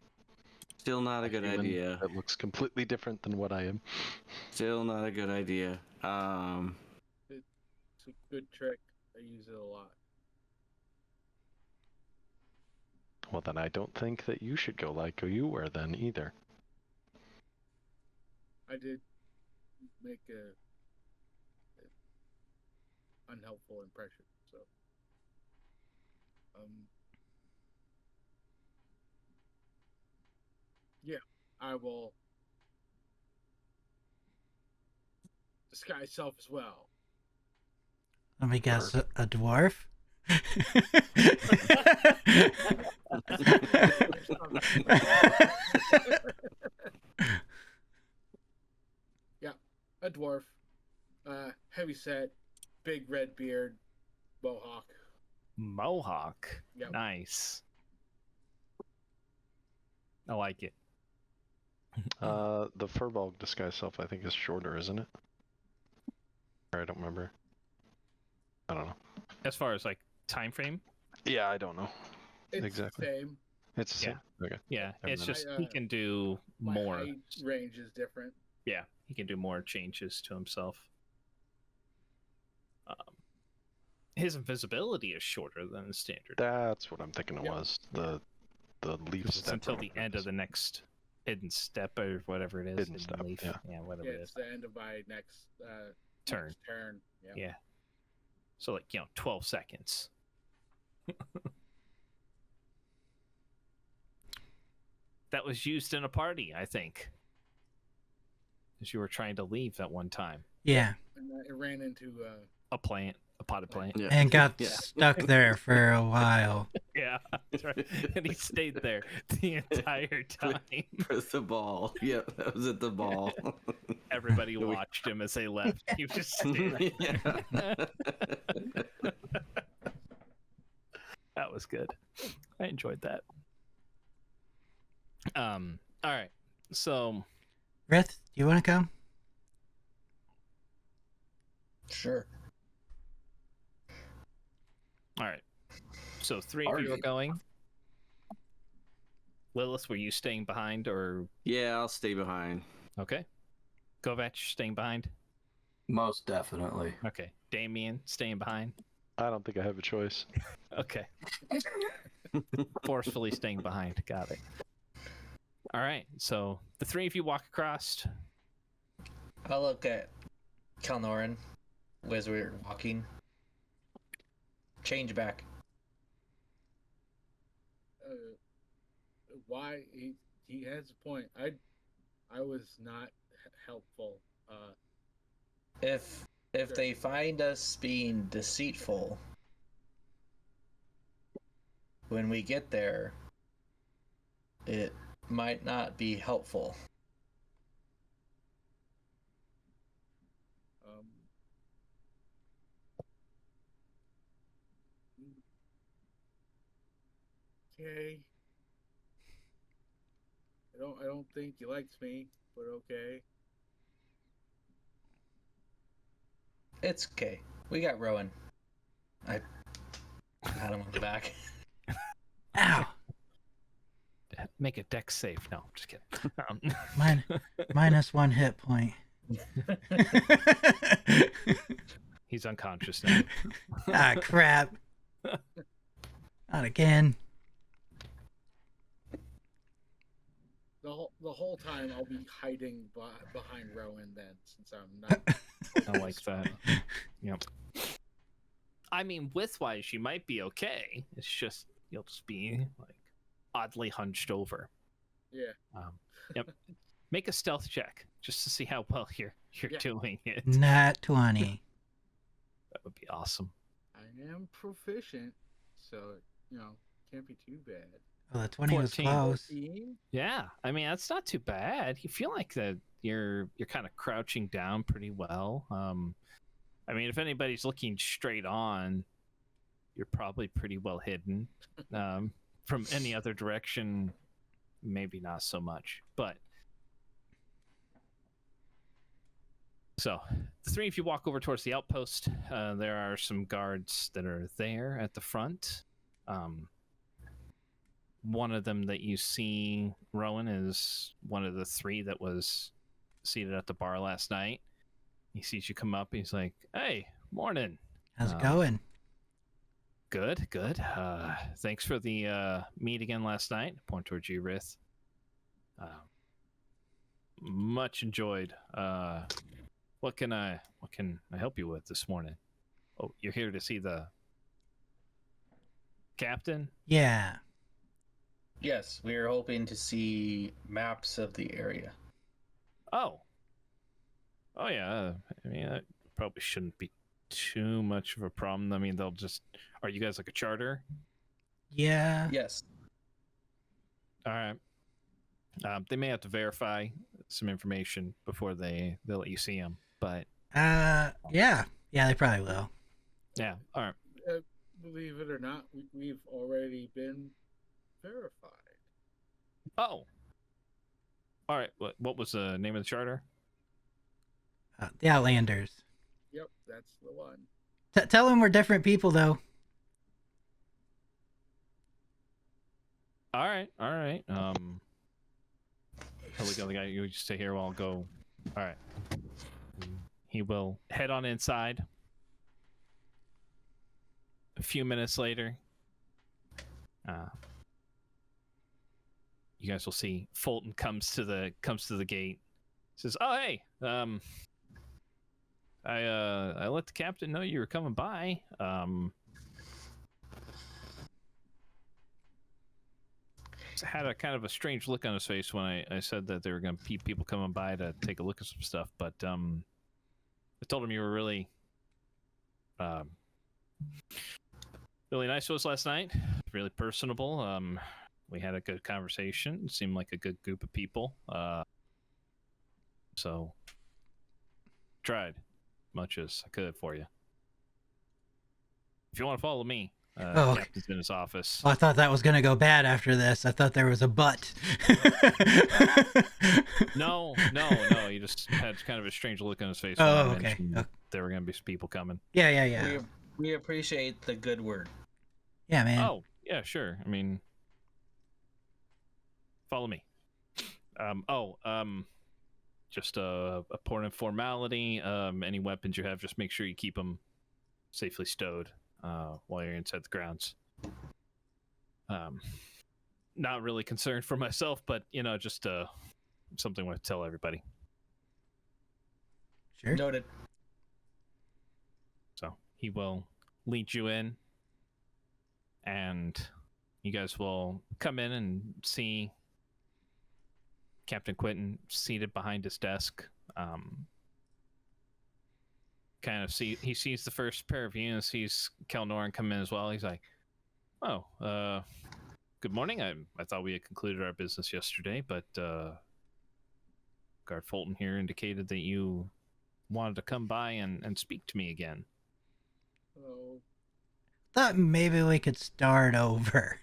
Still not a good human idea. that looks completely different than what I am. Still not a good idea. It's a good trick. I use it a lot. Well, then I don't think that you should go like you were then either. I did make a unhelpful impression, so yeah, I will disguise self as well. Let me guess, a dwarf? Yeah, a dwarf, heavy set, big red beard, mohawk. Mohawk. Yep. Nice. I like it. The Furbolg disguise self, I think, is shorter, isn't it? Or I don't remember. I don't know. As far as like time frame, Yeah, I don't know. It's Exactly. the same. It's the same. Okay. yeah, Never it's mind. just he can do My more. height range is different. Yeah, he can do more changes to himself. His invisibility is shorter than the standard. That's what I'm thinking it Yep. was. The leaf It's step. until the end of the next hidden step or whatever it is. Hidden step, leaf. yeah. Yeah, whatever Yeah, it it's is. the end of my next Turn. next turn. Yeah. Yeah. So like 12 seconds. That was used in a party, I think, as you were trying to leave at one time. Yeah. And it ran into A potted plant. Yeah. And got Yeah. stuck there for a while. Yeah, that's right. And he stayed there the entire time. With the ball. Yeah, that was at the ball. Everybody watched him as they left. He was just standing there. That was good. I enjoyed that. All right. So Rith, do you want to come? Sure. all right. So 3 of you are Alright. going. Lilith, were you staying behind or Yeah, I'll stay behind. okay? Kovac staying behind. Most definitely. Okay. Damien staying behind. I don't think I have a choice. Okay. Forcefully staying behind. Got it. All right. So the 3 of you walk across. I'll look at Kalnoran as we're walking. Change back. why he has a point. I was not helpful. If they find us being deceitful when we get there, it might not be helpful. Okay. I don't think he likes me, but okay. It's okay. We got Rowan. I pat him on the back. Ow! Make a dex save. No, I'm just kidding. Minus 1 hit point. He's unconscious now. Ah, crap. Not again. The whole time I'll be hiding behind Rowan then, since I'm not. I like that. Yep. I mean, width-wise, you might be okay. It's just you'll just be like oddly hunched over. Yeah. Yep. Make a stealth check just to see how well you're Yeah. doing it. Nat 20. That would be awesome. I am proficient, so can't be too bad. Oh, the 20 was 14. close. 14? Yeah, I mean that's not too bad. You feel like that you're kind of crouching down pretty well. I mean, if anybody's looking straight on, you're probably pretty well hidden. From any other direction, maybe not so much. But so the 3 of you walk over towards the outpost. There are some guards that are there at the front. One of them that you see, Rowan, is one of the 3 that was seated at the bar last night. He sees you come up. He's like, "Hey, morning. How's it going? Good. Thanks for the meet again last night." Point towards you, Rith. Much enjoyed. What can I help you with this morning? Oh, you're here to see the captain? Yeah. Yes, we are hoping to see maps of the area. Oh yeah. I mean, that probably shouldn't be too much of a problem. I mean, they'll just. Are you guys like a charter? Yeah. Yes. All right. They may have to verify some information before they'll let you see them, but Yeah. Yeah, they probably will. yeah. All right. Believe it or not, we've already been verified. Oh. All right. What was the name of the charter? The Outlanders. Yep, that's the one. Tell them we're different people, though. All right. Tell the other guy you just stay here while I'll go. All right. He will head on inside. A few minutes later, you guys will see Fulton comes to the gate. Says, "Oh hey, I let the captain know you were coming by. Had a kind of a strange look on his face when I said that there were going to be people coming by to take a look at some stuff, but I told him you were really really nice to us last night, really personable. We had a good conversation. It seemed like a good group of people. So tried much as I could for you. If you want to follow me, Captain's in his office. Well, I thought that was going to go bad after this. I thought there was a but. No. He just had kind of a strange look on his face. Oh, when I okay. mentioned there were going to be some people coming. Yeah. We appreciate the good word. Yeah, man. Oh, yeah, sure. I mean, follow me. Just a important formality. Any weapons you have, just make sure you keep them safely stowed while you're inside the grounds. Not really concerned for myself, but just something I want to tell everybody. Sure. Noted. So he will lead you in, and you guys will come in and see Captain Quentin seated behind his desk. He sees the first pair of you and sees Kelnoran come in as well. He's like, "Oh, good morning. I thought we had concluded our business yesterday, but Guard Fulton here indicated that you wanted to come by and speak to me again." Oh, Thought maybe we could start over.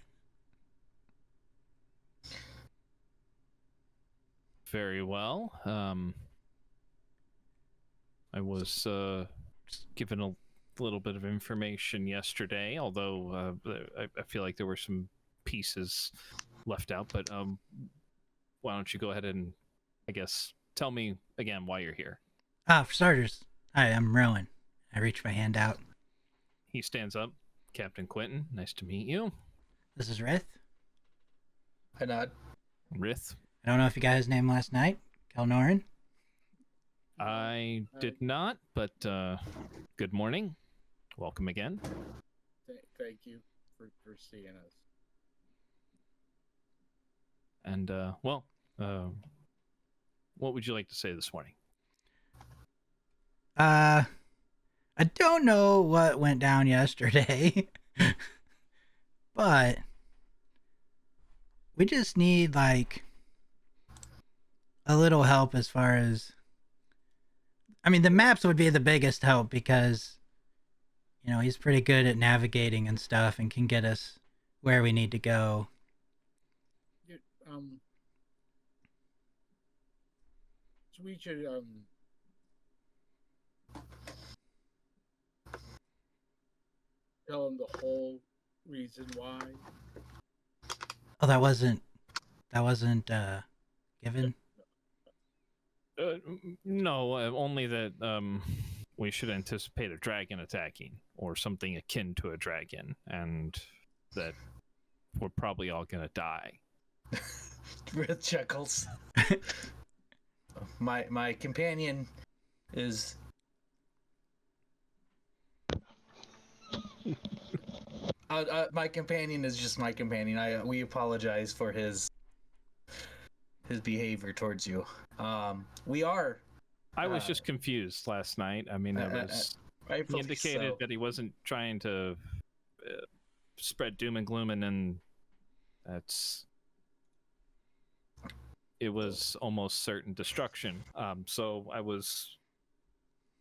Very well. I was given a little bit of information yesterday, although I feel like there were some pieces left out. But why don't you go ahead and, I guess, tell me again why you're here. For starters, hi, I'm Rowan. I reach my hand out. He stands up. Captain Quentin, nice to meet you. This is Rith. I nod. Rith. I don't know if you got his name last night. Kelnoran. I did not, but good morning. Welcome again. thank you for seeing us. And, what would you like to say this morning? I don't know what went down yesterday, but we just need, like, a little help as far as... I mean, the maps would be the biggest help because, he's pretty good at navigating and stuff and can get us where we need to go. So we should, tell him the whole reason why. Oh, that wasn't given? No, only that we should anticipate a dragon attacking or something akin to a dragon, and that we're probably all gonna die. Rith chuckles. My companion is... my companion is just my companion. We apologize for his behavior towards you. We are... I was just confused last night. I mean, he indicated that he wasn't trying to spread doom and gloom, and then it was almost certain destruction. So I was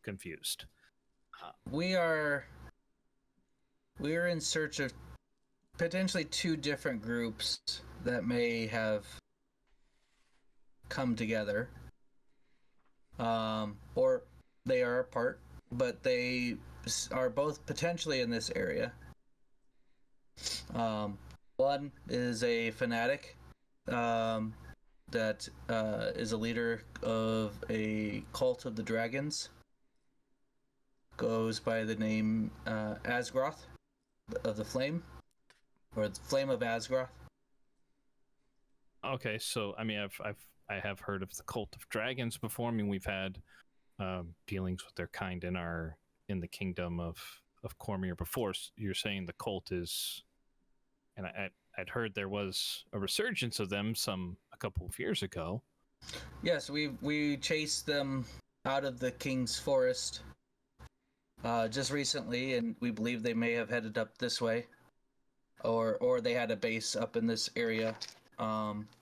confused. We're in search of potentially two different groups that may have come together. Or they are apart, but they are both potentially in this area. One is a fanatic that is a leader of a cult of the dragons. Goes by the name Asgroth of the Flame, or the Flame of Asgroth. Okay, so I mean, I have heard of the cult of dragons before. I mean, we've had dealings with their kind in the kingdom of Cormier before. You're saying the cult is, and I'd heard there was a resurgence of them a couple of years ago. Yes, we chased them out of the King's Forest just recently, and we believe they may have headed up this way, or they had a base up in this area.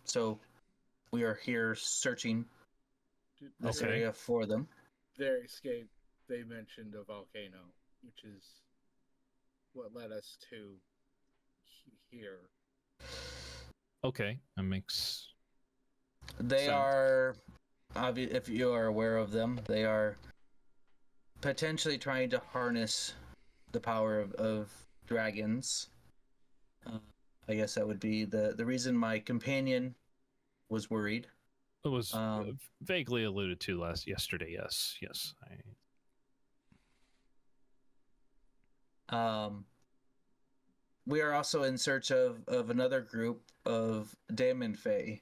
So we are here searching this Okay. area for them. Their escape, they mentioned a volcano, which is what led us to here. Okay, that makes They sense. are, if you are aware of them, they are potentially trying to harness the power of dragons. I guess that would be the reason my companion was worried. It was vaguely alluded to yesterday. Yes. We are also in search of another group of Daemon Fae.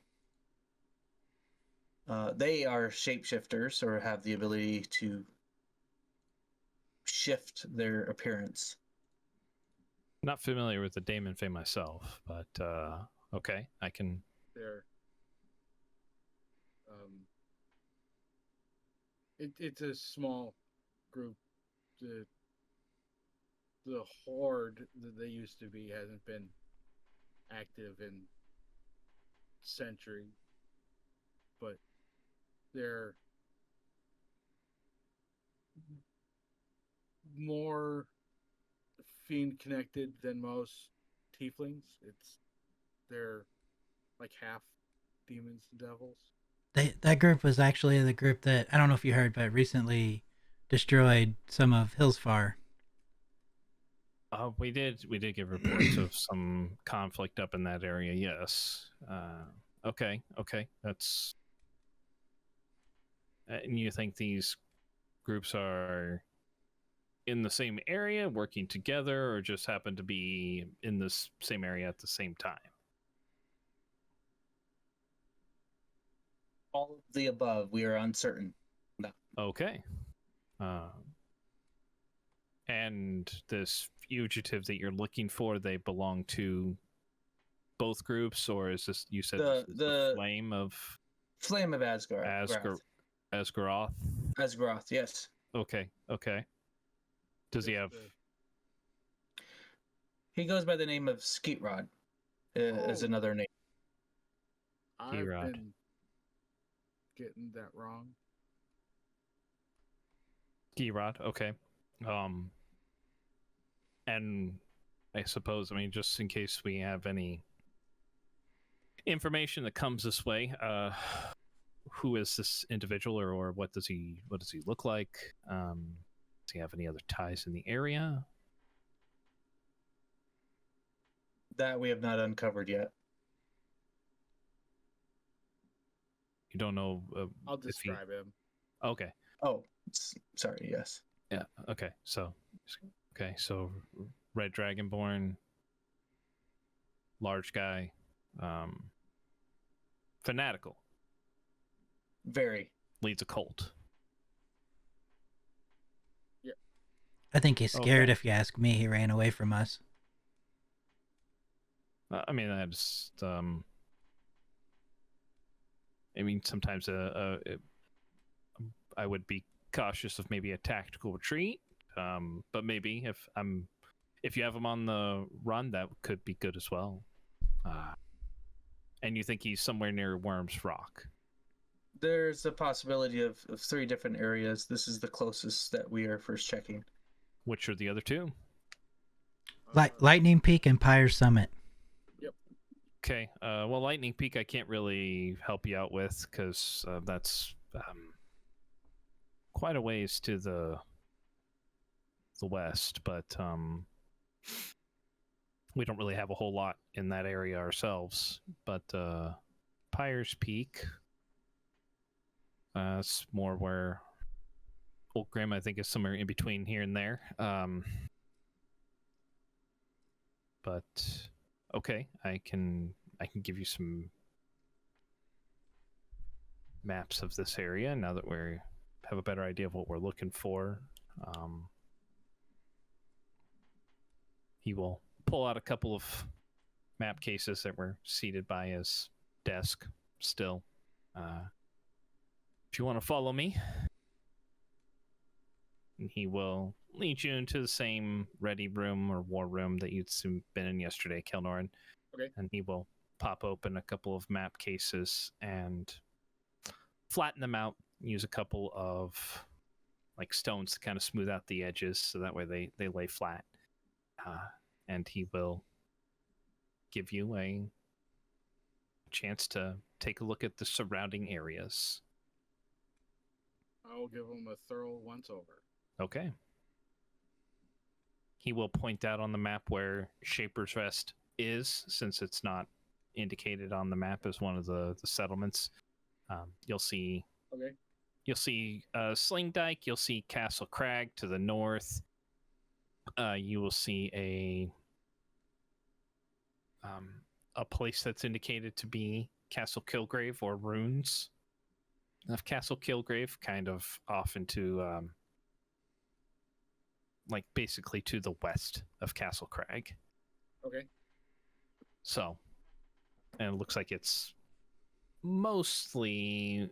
They are shapeshifters or have the ability to shift their appearance. Not familiar with the Daemon Fae myself, but okay, I can. They're it's a small group. The horde that they used to be hasn't been active in centuries, but they're more fiend connected than most tieflings. They're like half demons and devils. That group was actually the group that, I don't know if you heard, but recently destroyed some of Hillsfar. We did give reports of some conflict up in that area. Yes. Okay. That's. And you think these groups are in the same area, working together, or just happen to be in this same area at the same time? All of the above. We are uncertain. No. Okay. And this fugitive that you're looking for, they belong to both groups, or is this, you said, the flame of Asgaroth? Asgaroth, yes. Okay. Does he have? He goes by the name of Skeetrod. Is another name. I've been getting that wrong. Skeetrod, okay. And I suppose, just in case we have any information that comes this way, who is this individual, or what does he look like? Does he have any other ties in the area? That we have not uncovered yet. You don't know? I'll describe him. Okay. Oh, sorry. Yes. Yeah. Okay. So, Red Dragonborn, large guy, fanatical. Very. Leads a cult. Yeah. I think he's scared, if you ask me. He ran away from us. That's. Sometimes I would be cautious of maybe a tactical retreat. But maybe if you have him on the run, that could be good as well. And you think he's somewhere near Worm's Rock? There's a possibility of 3 different areas. This is the closest that we are first checking. Which are the other 2? Lightning Peak and Pyre Summit. Yep. Okay. Well, Lightning Peak I can't really help you out with, because that's quite a ways to the west, but we don't really have a whole lot in that area ourselves. But Pyre's Peak, it's more where Old Grim, I think, is somewhere in between here and there. But okay, I can give you some maps of this area now that we're have a better idea of what we're looking for. He will pull out a couple of map cases that were seated by his desk still. If you want to follow me, and he will lead you into the same ready room or war room that you'd been in yesterday, Kelnoran. Okay. And he will pop open a couple of map cases and flatten them out. Use a couple of like stones to kind of smooth out the edges, so that way they lay flat. And he will give you a chance to take a look at the surrounding areas. I will give him a thorough once over. Okay. He will point out on the map where Shaper's Rest is, since it's not indicated on the map as one of the settlements. You'll see. Okay. You'll see Sling Dyke. You'll see Castle Crag to the north. You will see a place that's indicated to be Castle Kilgrave or Runes of Castle Kilgrave, kind of off into like basically to the west of Castle Crag. Okay. So, and it looks like it's mostly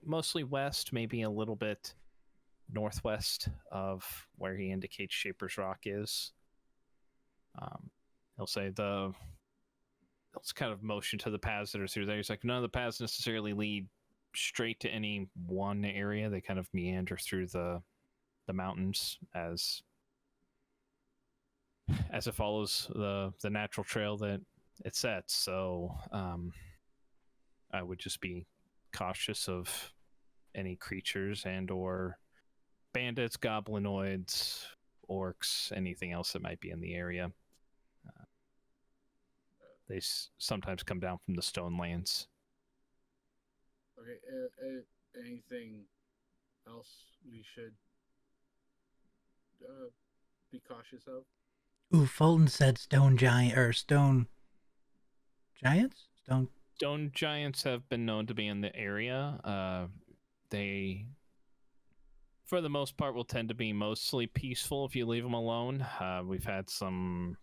west, maybe a little bit northwest of where he indicates Shaper's Rock is. He'll say let's kind of motion to the paths that are through there. He's like, none of the paths necessarily lead straight to any one area. They kind of meander through the mountains as it follows the natural trail that it sets. So I would just be cautious of any creatures and or bandits, goblinoids, orcs, anything else that might be in the area. They sometimes come down from the stone lands. Okay. Anything else we should be cautious of? Ooh, Fulton said stone giant or stone giants? Stone giants have been known to be in the area. They, for the most part, will tend to be mostly peaceful if you leave them alone. We've had some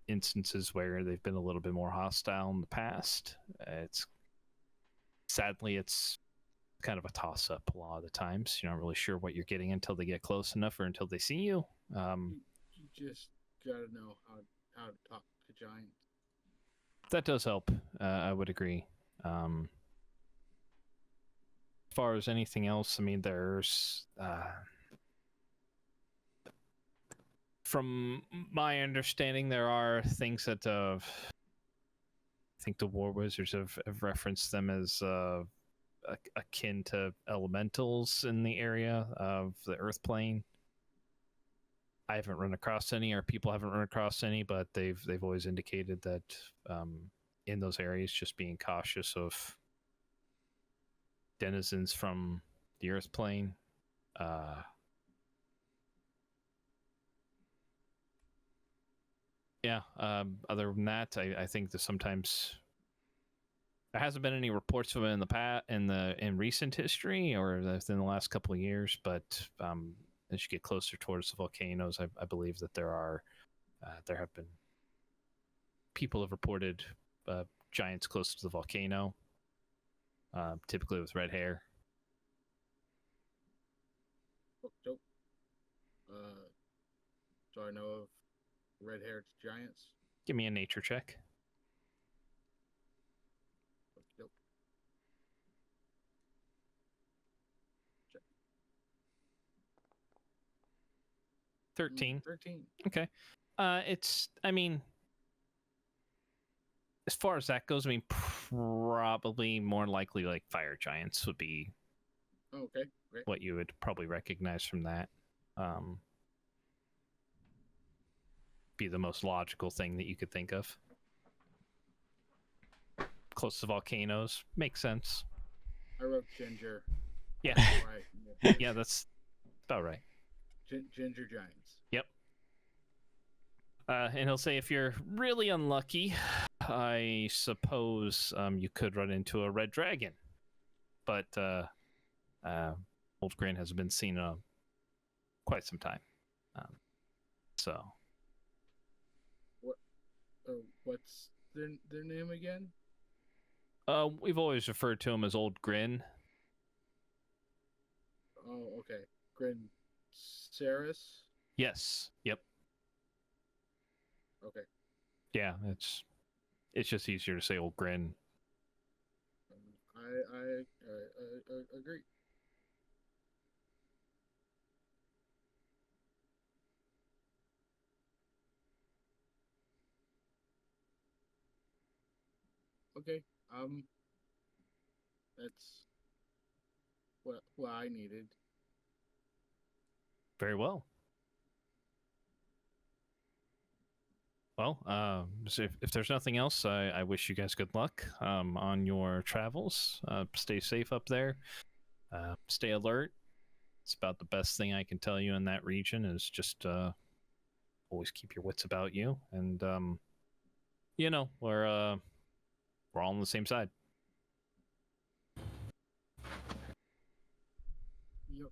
instances where they've been a little bit more hostile in the past. Sadly, it's kind of a toss-up a lot of the times. You're not really sure what you're getting until they get close enough or until they see you. You just gotta know how to talk to giants. That does help. I would agree. As far as anything else, I mean, there's from my understanding, there are things that I think the War Wizards have referenced them as akin to elementals in the area of the Earth Plane. I haven't run across any, or people haven't run across any, but they've always indicated that in those areas, just being cautious of denizens from the Earth Plane. Other than that, I think that sometimes there hasn't been any reports of it in the past, in recent history, or within the last couple of years. But as you get closer towards the volcanoes, I believe that there have been people have reported giants close to the volcano, typically with red hair. Dope. Do I know of red-haired giants? Give me a nature check. Dope. 13. 13. Okay. I mean, as far as that goes, I mean, probably more likely like fire giants would be Okay, great. what you would probably recognize from that. Be the most logical thing that you could think of. Close to volcanoes. Makes sense. I wrote ginger. Yeah. Right. Yeah, that's about right. Ginger giants. Yep. And he'll say, if you're really unlucky, I suppose you could run into a red dragon. But Old Grin hasn't been seen in quite some time. So What's their name again? we've always referred to him as Old Grin. Oh, okay. Grin Saris? Yes. Yep. Okay. Yeah, it's just easier to say Old Grin. I agree. Okay. That's what I needed. Very well. Well, so if there's nothing else, I wish you guys good luck on your travels. Stay safe up there. Stay alert. It's about the best thing I can tell you in that region is just always keep your wits about you. And we're all on the same side. Yep.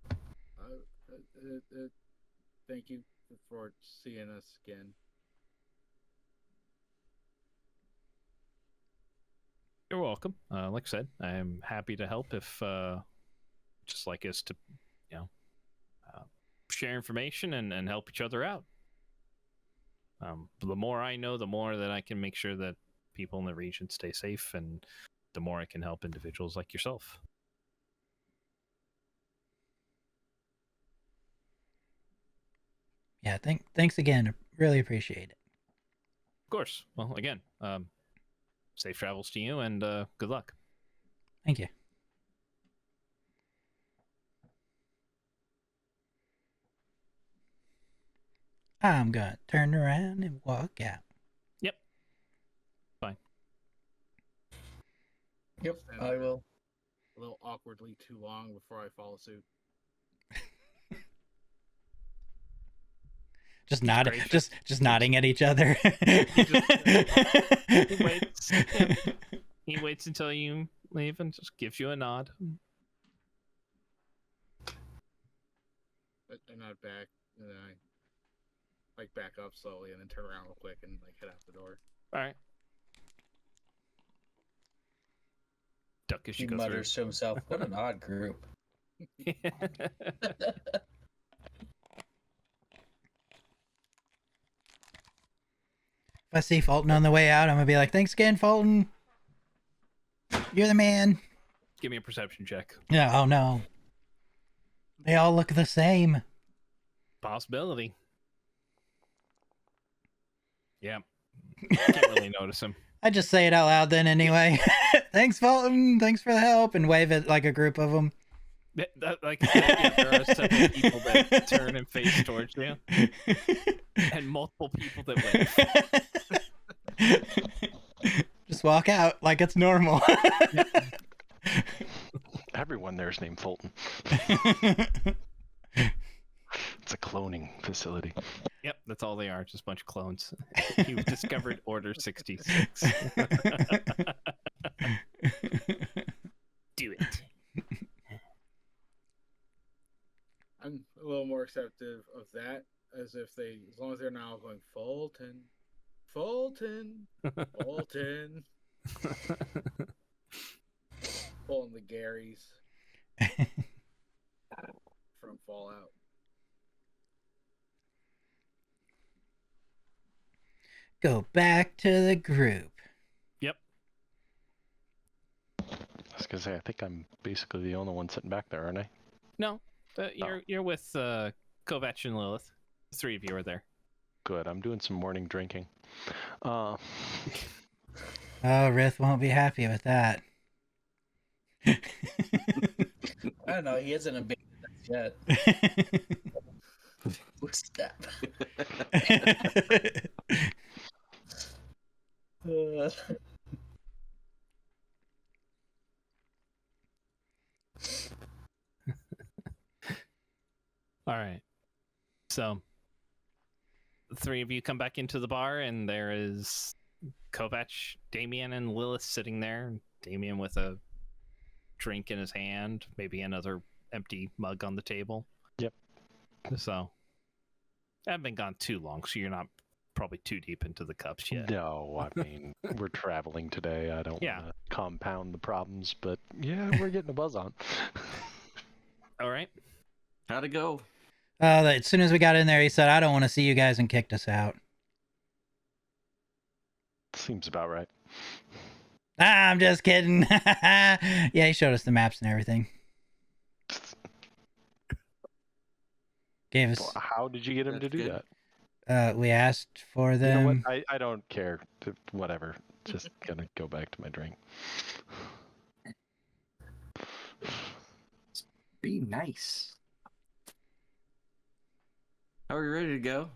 Thank you for seeing us again. You're welcome. Like I said, I'm happy to help if just like us to, share information and help each other out. The more I know, the more that I can make sure that people in the region stay safe, and the more I can help individuals like yourself. Yeah, thanks again. Really appreciate it. Of course. Well, again, safe travels to you, and good luck. Thank you. I'm gonna turn around and walk out. Yep. Fine. Yep, I will. A little awkwardly too long before I follow suit. Just nodding, gracious. just nodding at each other. He waits. He waits until you leave and just gives you a nod. I nod back, and then I back up slowly, and then turn around real quick and head out the door. All right. Duck as He you go mutters to himself, "What an odd group." through. If I see Fulton on the way out, I'm gonna be like, "Thanks again, Fulton. You're the man." Give me a perception check. Yeah. Oh no. They all look the same. Possibility. Yeah. Can't really notice him. I just say it out loud then anyway. Thanks, Fulton. Thanks for the help, and wave at like a group of them. Like I said, yeah, there are several people that turn and face towards you, and multiple people that wave. Just walk out like it's normal. Everyone there's named Fulton. It's a cloning facility. Yep, that's all they are, just a bunch of clones. You've discovered Order 66. Do it. I'm a little more acceptive of that, as long as they're now going Fulton, Fulton, Fulton, pulling the Garys from Fallout. Go back to the group. Yep. I was gonna say, I think I'm basically the only one sitting back there, aren't I? No, you're with Kovac and Lilith. The three of you are there. Good. I'm doing some morning drinking. Oh, Rith won't be happy with that. I don't know. He hasn't abandoned us yet. Step. All right. So the three of you come back into the bar, and there is Kovac, Damien, and Lilith sitting there. Damien with a drink in his hand, maybe another empty mug on the table. Yep. So I haven't been gone too long, so you're not probably too deep into the cups yet. No, I mean, we're traveling today. I don't Yeah. want to compound the problems, but yeah, we're getting a buzz on. All right. How'd it go? As soon as we got in there, he said, "I don't want to see you guys," and kicked us out. Seems about right. Ah, I'm just kidding. Yeah, he showed us the maps and everything. Gave us. How did you get him That's to do good. that? We asked for You know them. what? I don't care. Whatever. Just gonna go back to my drink. Be nice. Are we ready to go?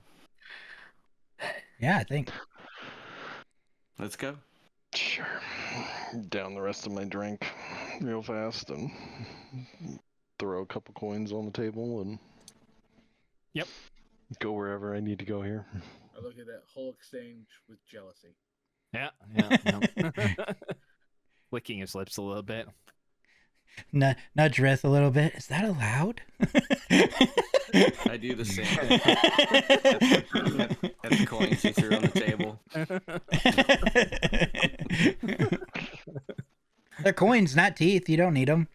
Yeah, I think. Let's go. Sure. Down the rest of my drink real fast and throw a couple coins on the table and Yep. go wherever I need to go here. I look at that whole exchange with jealousy. Yeah. Licking his lips a little bit. Nudge Rith a little bit. Is that allowed? I do the same. At the coins you threw on the table. They're coins, not teeth. You don't need them.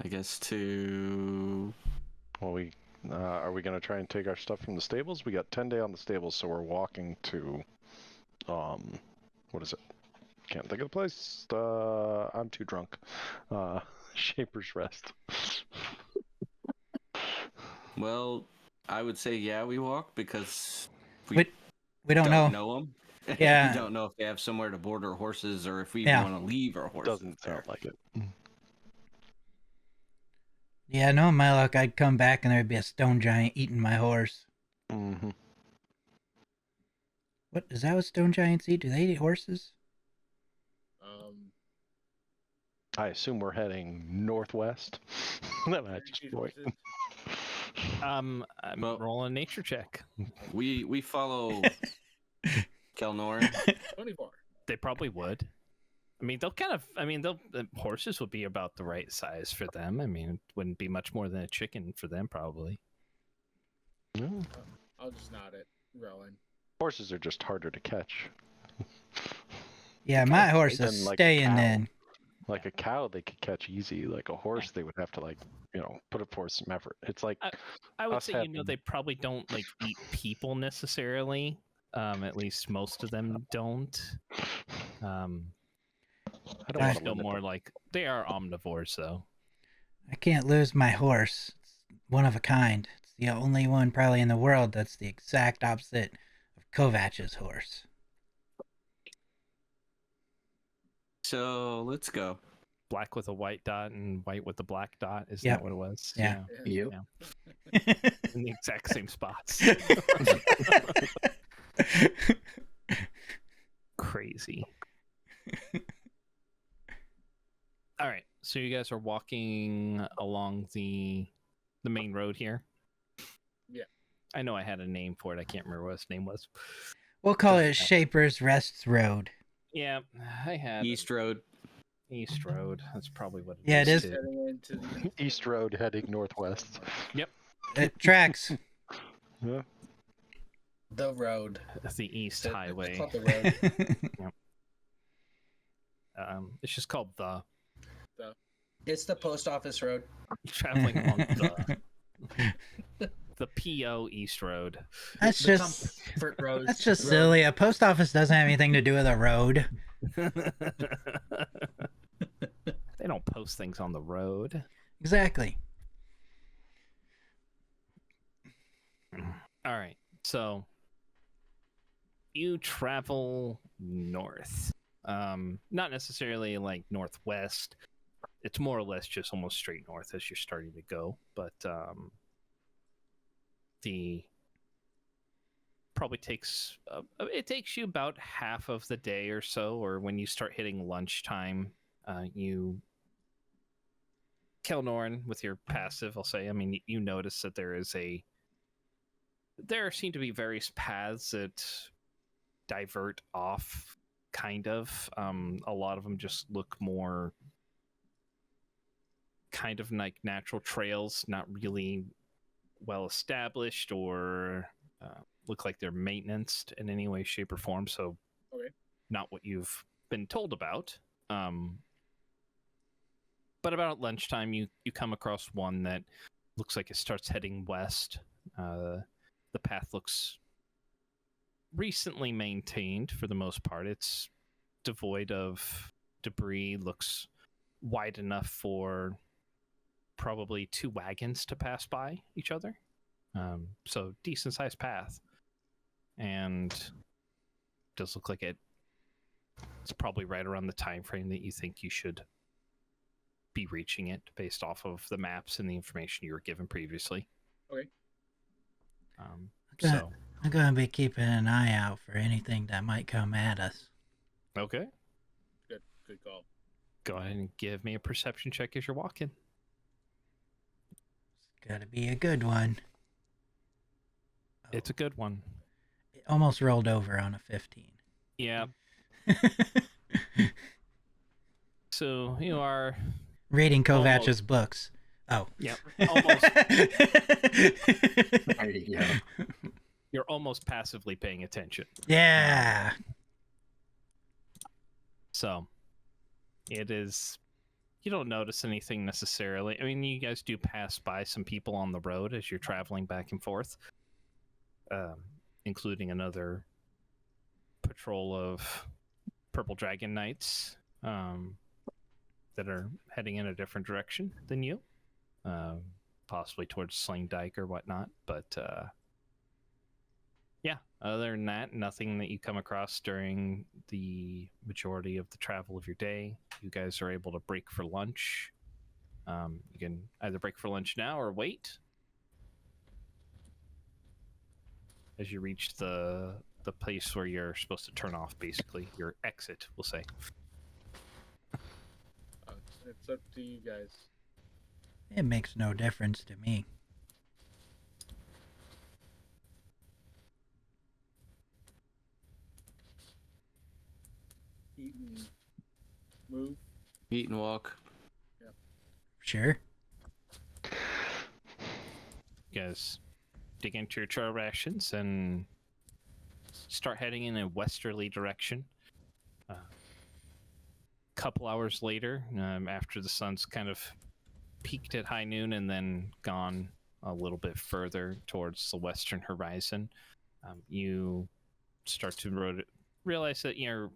I guess to... Well, are we gonna try and take our stuff from the stables? We got 10 day on the stables, so we're walking to, what is it? Can't think of the place. I'm too drunk. Shaper's Rest. Well, I would say we walk because We don't know. them. Yeah. We don't know if they have somewhere to board our horses or if we Yeah. want to leave our horses. Doesn't sound like it. Yeah, knowing my luck, I'd come back and there'd be a stone giant eating my horse. Mm-hmm. What is that? What stone giants eat? Do they eat horses? I assume we're heading northwest. That matches point. I'm Well- rolling a nature check. We follow Kelnor. 24. They probably would. I mean, the horses would be about the right size for them. I mean, it wouldn't be much more than a chicken for them, probably. No. I'll just nod at Rowan. Horses are just harder to catch. Yeah, my horse Then, is like a staying cow. then. Like a cow, they could catch easy. Like a horse, they would have to put it forth some effort. It's like I would us say, having- they probably don't eat people necessarily. At least most of them don't. I don't I want There's to no limit more them. they are omnivores though. I can't lose my horse. It's one of a kind. It's the only one probably in the world that's the exact opposite of Kovach's horse. So let's go. Black with a white dot and white with a black dot. Isn't Yep. that what it was? Yeah. Yep. In the exact same spots. Crazy. All right, so you guys are walking along the main road here. Yeah. I know I had a name for it. I can't remember what its name was. We'll call it Shaper's Rest Road. Yeah, I had East Road. East Road. That's probably what Yeah, it is. too. Heading into the East Road heading northwest. It tracks. Yeah. The road. That's the East It's Highway. called the road. It's just called the It's the post office road. traveling along the PO East Road. That's The just comfort road. that's just road. silly. A post office doesn't have anything to do with a road. They don't post things on the road. Exactly. All right, so you travel north. Not necessarily like northwest. It's more or less just almost straight north as you're starting to go, but the probably takes it takes you about half of the day or so, or when you start hitting lunchtime, you Kelnorn with your passive, I'll say. I mean, you notice that there seem to be various paths that divert off, kind of. A lot of them just look more kind of like natural trails, not really well established or look like they're maintenanced in any way, shape, or form. So, Okay. not what you've been told about. But about lunchtime, you come across one that looks like it starts heading west. The path looks recently maintained for the most part. It's devoid of debris, looks wide enough for probably 2 wagons to pass by each other. So decent sized path. And does look like it's probably right around the time frame that you think you should be reaching it based off of the maps and the information you were given previously. Okay. So I'm gonna be keeping an eye out for anything that might come at us. okay, Good call. go ahead and give me a perception check as you're walking. It's gotta be a good one. It's a good one. It almost rolled over on a 15. Yeah. So you are Reading Kovach's Almost. books. Oh. Yep. Almost. There you go. You're almost passively paying attention. Yeah. So it is. You don't notice anything necessarily. I mean, you guys do pass by some people on the road as you're traveling back and forth, including another patrol of Purple Dragon Knights that are heading in a different direction than you, possibly towards Sling Dyke or whatnot. But yeah, other than that, nothing that you come across during the majority of the travel of your day. You guys are able to break for lunch. You can either break for lunch now or wait. As you reach the place where you're supposed to turn off, basically your exit, we'll say. It's up to you guys. It makes no difference to me. Eat and move. Eat and walk. Sure. You guys dig into your trail rations and start heading in a westerly direction. Couple hours later, after the sun's kind of peaked at high noon and then gone a little bit further towards the western horizon, you start to realize that you're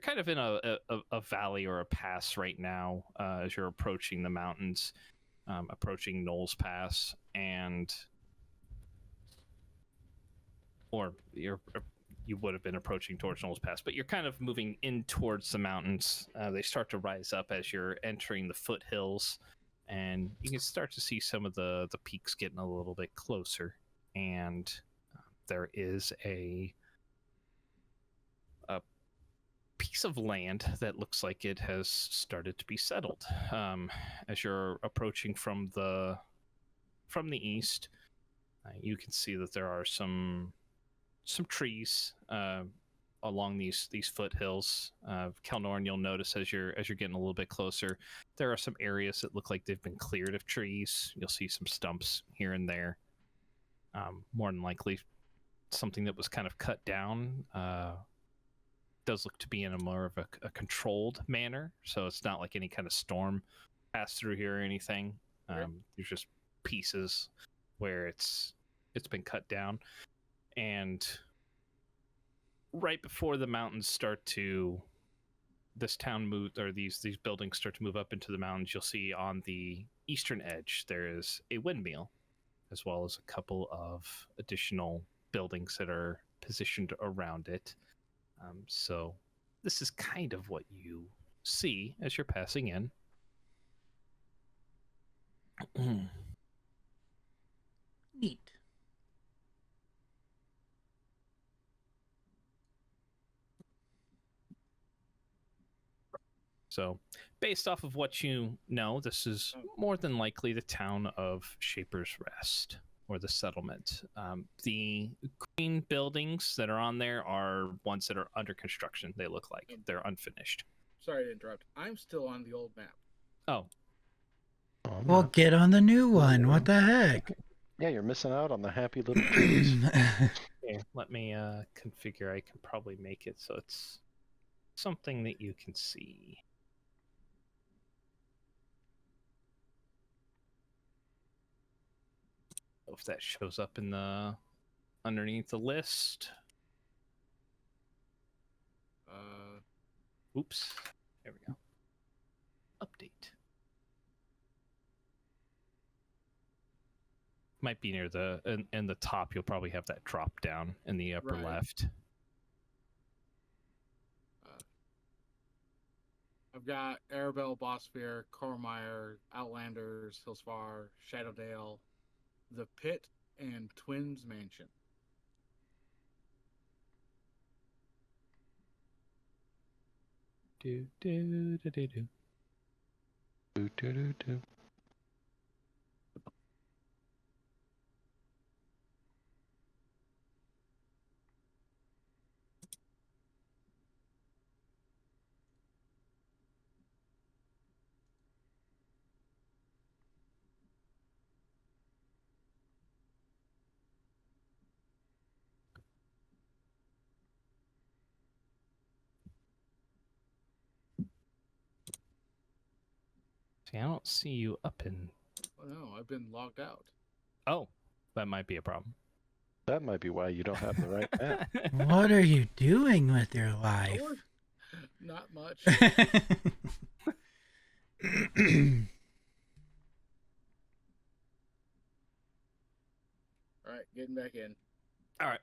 kind of in a valley or a pass right now as you're approaching the mountains, approaching Knowles Pass, or you would have been approaching towards Knowles Pass, but you're kind of moving in towards the mountains. They start to rise up as you're entering the foothills, and you can start to see some of the peaks getting a little bit closer. And there is a piece of land that looks like it has started to be settled. As you're approaching from the east, you can see that there are some trees along these foothills. Kelnorn, you'll notice as you're getting a little bit closer, there are some areas that look like they've been cleared of trees. You'll see some stumps here and there. More than likely, something that was kind of cut down. Does look to be in a more of a controlled manner, so it's not like any kind of storm passed through here or anything. There's just pieces where it's been cut down. And right before the mountains start to, this town move, or these buildings start to move up into the mountains, you'll see on the eastern edge there is a windmill, as well as a couple of additional buildings that are positioned around it. So this is kind of what you see as you're passing in. Neat. So, based off of what you know, this is more than likely the town of Shaper's Rest, or the settlement. The green buildings that are on there are ones that are under construction. They look like they're unfinished. Sorry to interrupt. I'm still on the old map. Oh, Well, get on the new one. What the heck? Yeah, you're missing out on the happy little trees. here, let me configure. I can probably make it so it's something that you can see. If that shows up in the underneath the list. Oops. There we go. Update. Might be near the in the top. You'll probably have that drop down in the upper Right. left. I've got Arabelle, Bossphere, Cormire, Outlanders, Hillsfar, Shadowdale, The Pit, and Twins Mansion. Do do do do do. Do, do, do, do. See, I don't see you up in. Oh no, I've been logged out. Oh, that might be a problem. That might be why you don't have the right map. What are you doing with your life? Oh, not much. All right, getting back in. All right.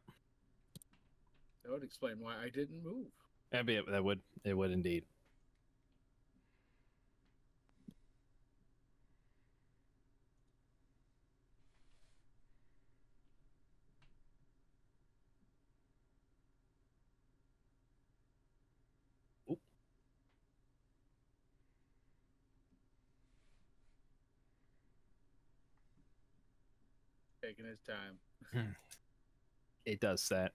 That would explain why I didn't move. That would indeed. Taking his time. It does that.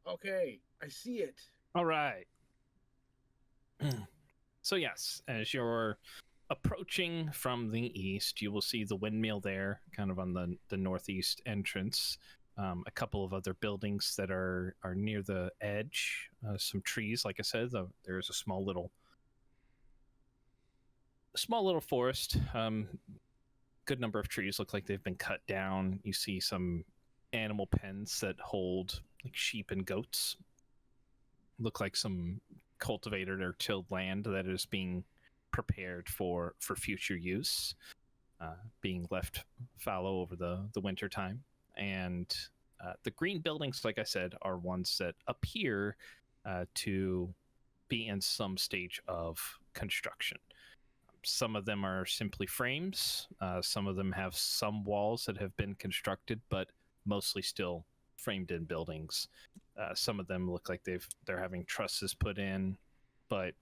Okay, I see it. All right. So yes, as you're approaching from the east, you will see the windmill there, kind of on the northeast entrance. A couple of other buildings that are near the edge. Some trees, like I said. There is a small little forest. Good number of trees look like they've been cut down. You see some animal pens that hold like sheep and goats. Look like some cultivated or tilled land that is being prepared for future use, being left fallow over the winter time. And the green buildings, like I said, are ones that appear to be in some stage of construction. Some of them are simply frames. Some of them have some walls that have been constructed, but mostly still framed in buildings. Some of them look like they're having trusses put in, but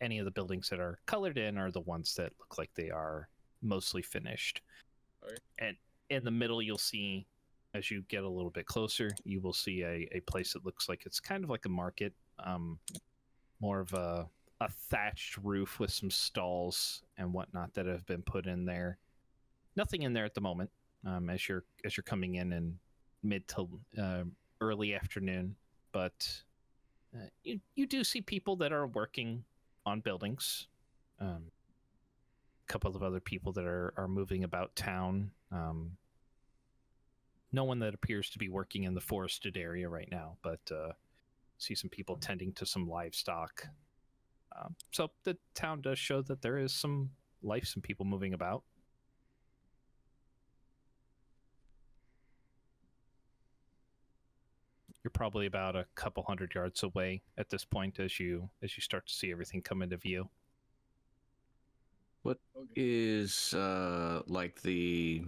any of the buildings that are colored in are the ones that look like they are mostly finished. Okay. And in the middle, you'll see, as you get a little bit closer, you will see a place that looks like it's kind of like a market, more of a thatched roof with some stalls and whatnot that have been put in there. Nothing in there at the moment, as you're coming in mid to early afternoon, but you do see people that are working on buildings. A couple of other people that are moving about town. No one that appears to be working in the forested area right now, but see some people tending to some livestock. So the town does show that there is some life, some people moving about. You're probably about a couple 100 yards away at this point as you start to see everything come into view. What is like the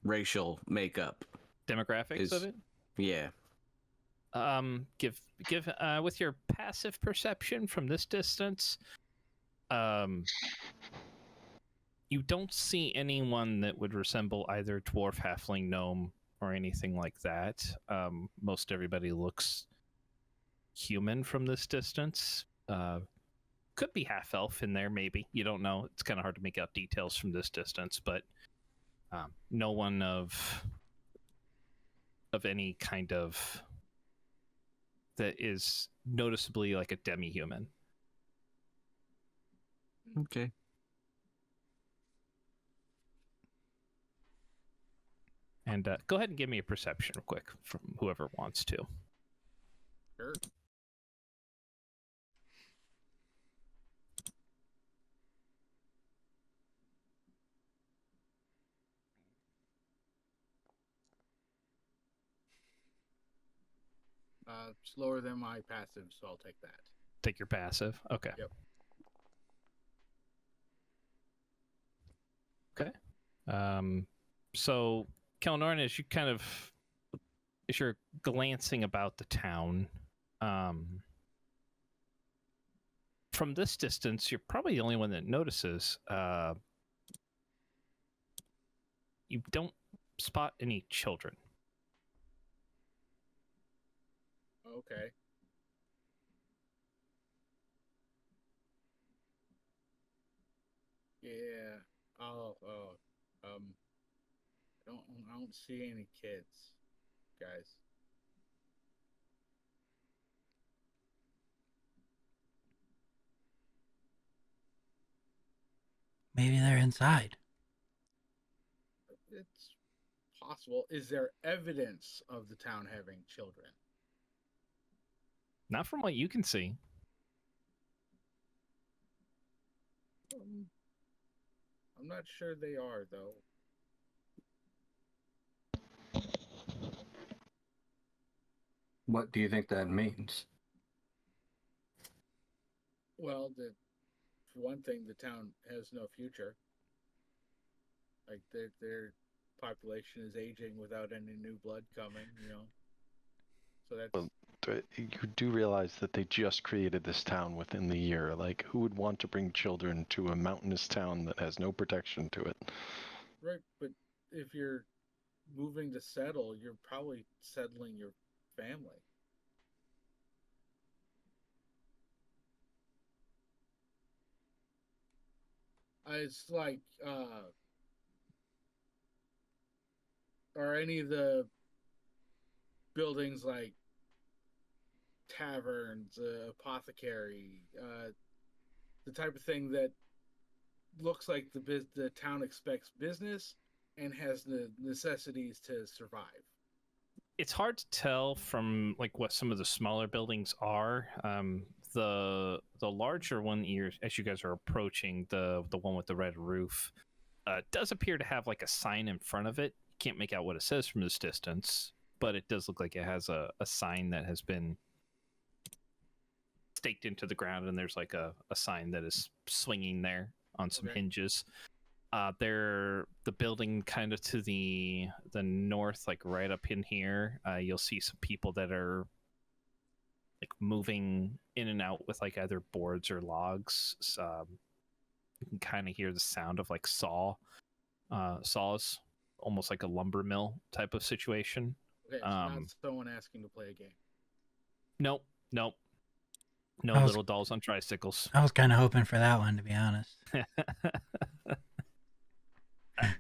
racial makeup? Demographics of it? Yeah. Give with your passive perception from this distance, you don't see anyone that would resemble either dwarf, halfling, gnome, or anything like that. Most everybody looks human from this distance. Could be half elf in there, maybe. You don't know. It's kind of hard to make out details from this distance, but no one of any kind of that is noticeably like a demi-human. Okay. And go ahead and give me a perception real quick from whoever wants to. Sure. It's lower than my passive, so I'll take that. Take your passive. Okay. Yep. Okay. So Kelnorn, as you're glancing about the town, from this distance, you're probably the only one that notices. You don't spot any children. Okay. Yeah. I don't see any kids, guys. Maybe they're inside. It's possible. Is there evidence of the town having children? Not from what you can see. I'm not sure they are, though. What do you think that means? Well, for one thing, the town has no future. Like their population is aging without any new blood coming, So that's Well, you do realize that they just created this town within the year. Like, who would want to bring children to a mountainous town that has no protection to it? right. But if you're moving to settle, you're probably settling your family. It's like, are any of the buildings like taverns, apothecary, the type of thing that looks like the town expects business and has the necessities to survive? It's hard to tell from like what some of the smaller buildings are. The larger one, as you guys are approaching, the one with the red roof, does appear to have like a sign in front of it. Can't make out what it says from this distance, but it does look like it has a sign that has been staked into the ground, and there's like a sign that is swinging there on some hinges. The building kind of to the north, like right up in here, you'll see some people that are like moving in and out with like either boards or logs. You can kind of hear the sound of like saws, almost like a lumber mill type of situation. Okay, so not someone asking to play a game. Nope. No little dolls on tricycles. I was kind of hoping for that one, to be honest.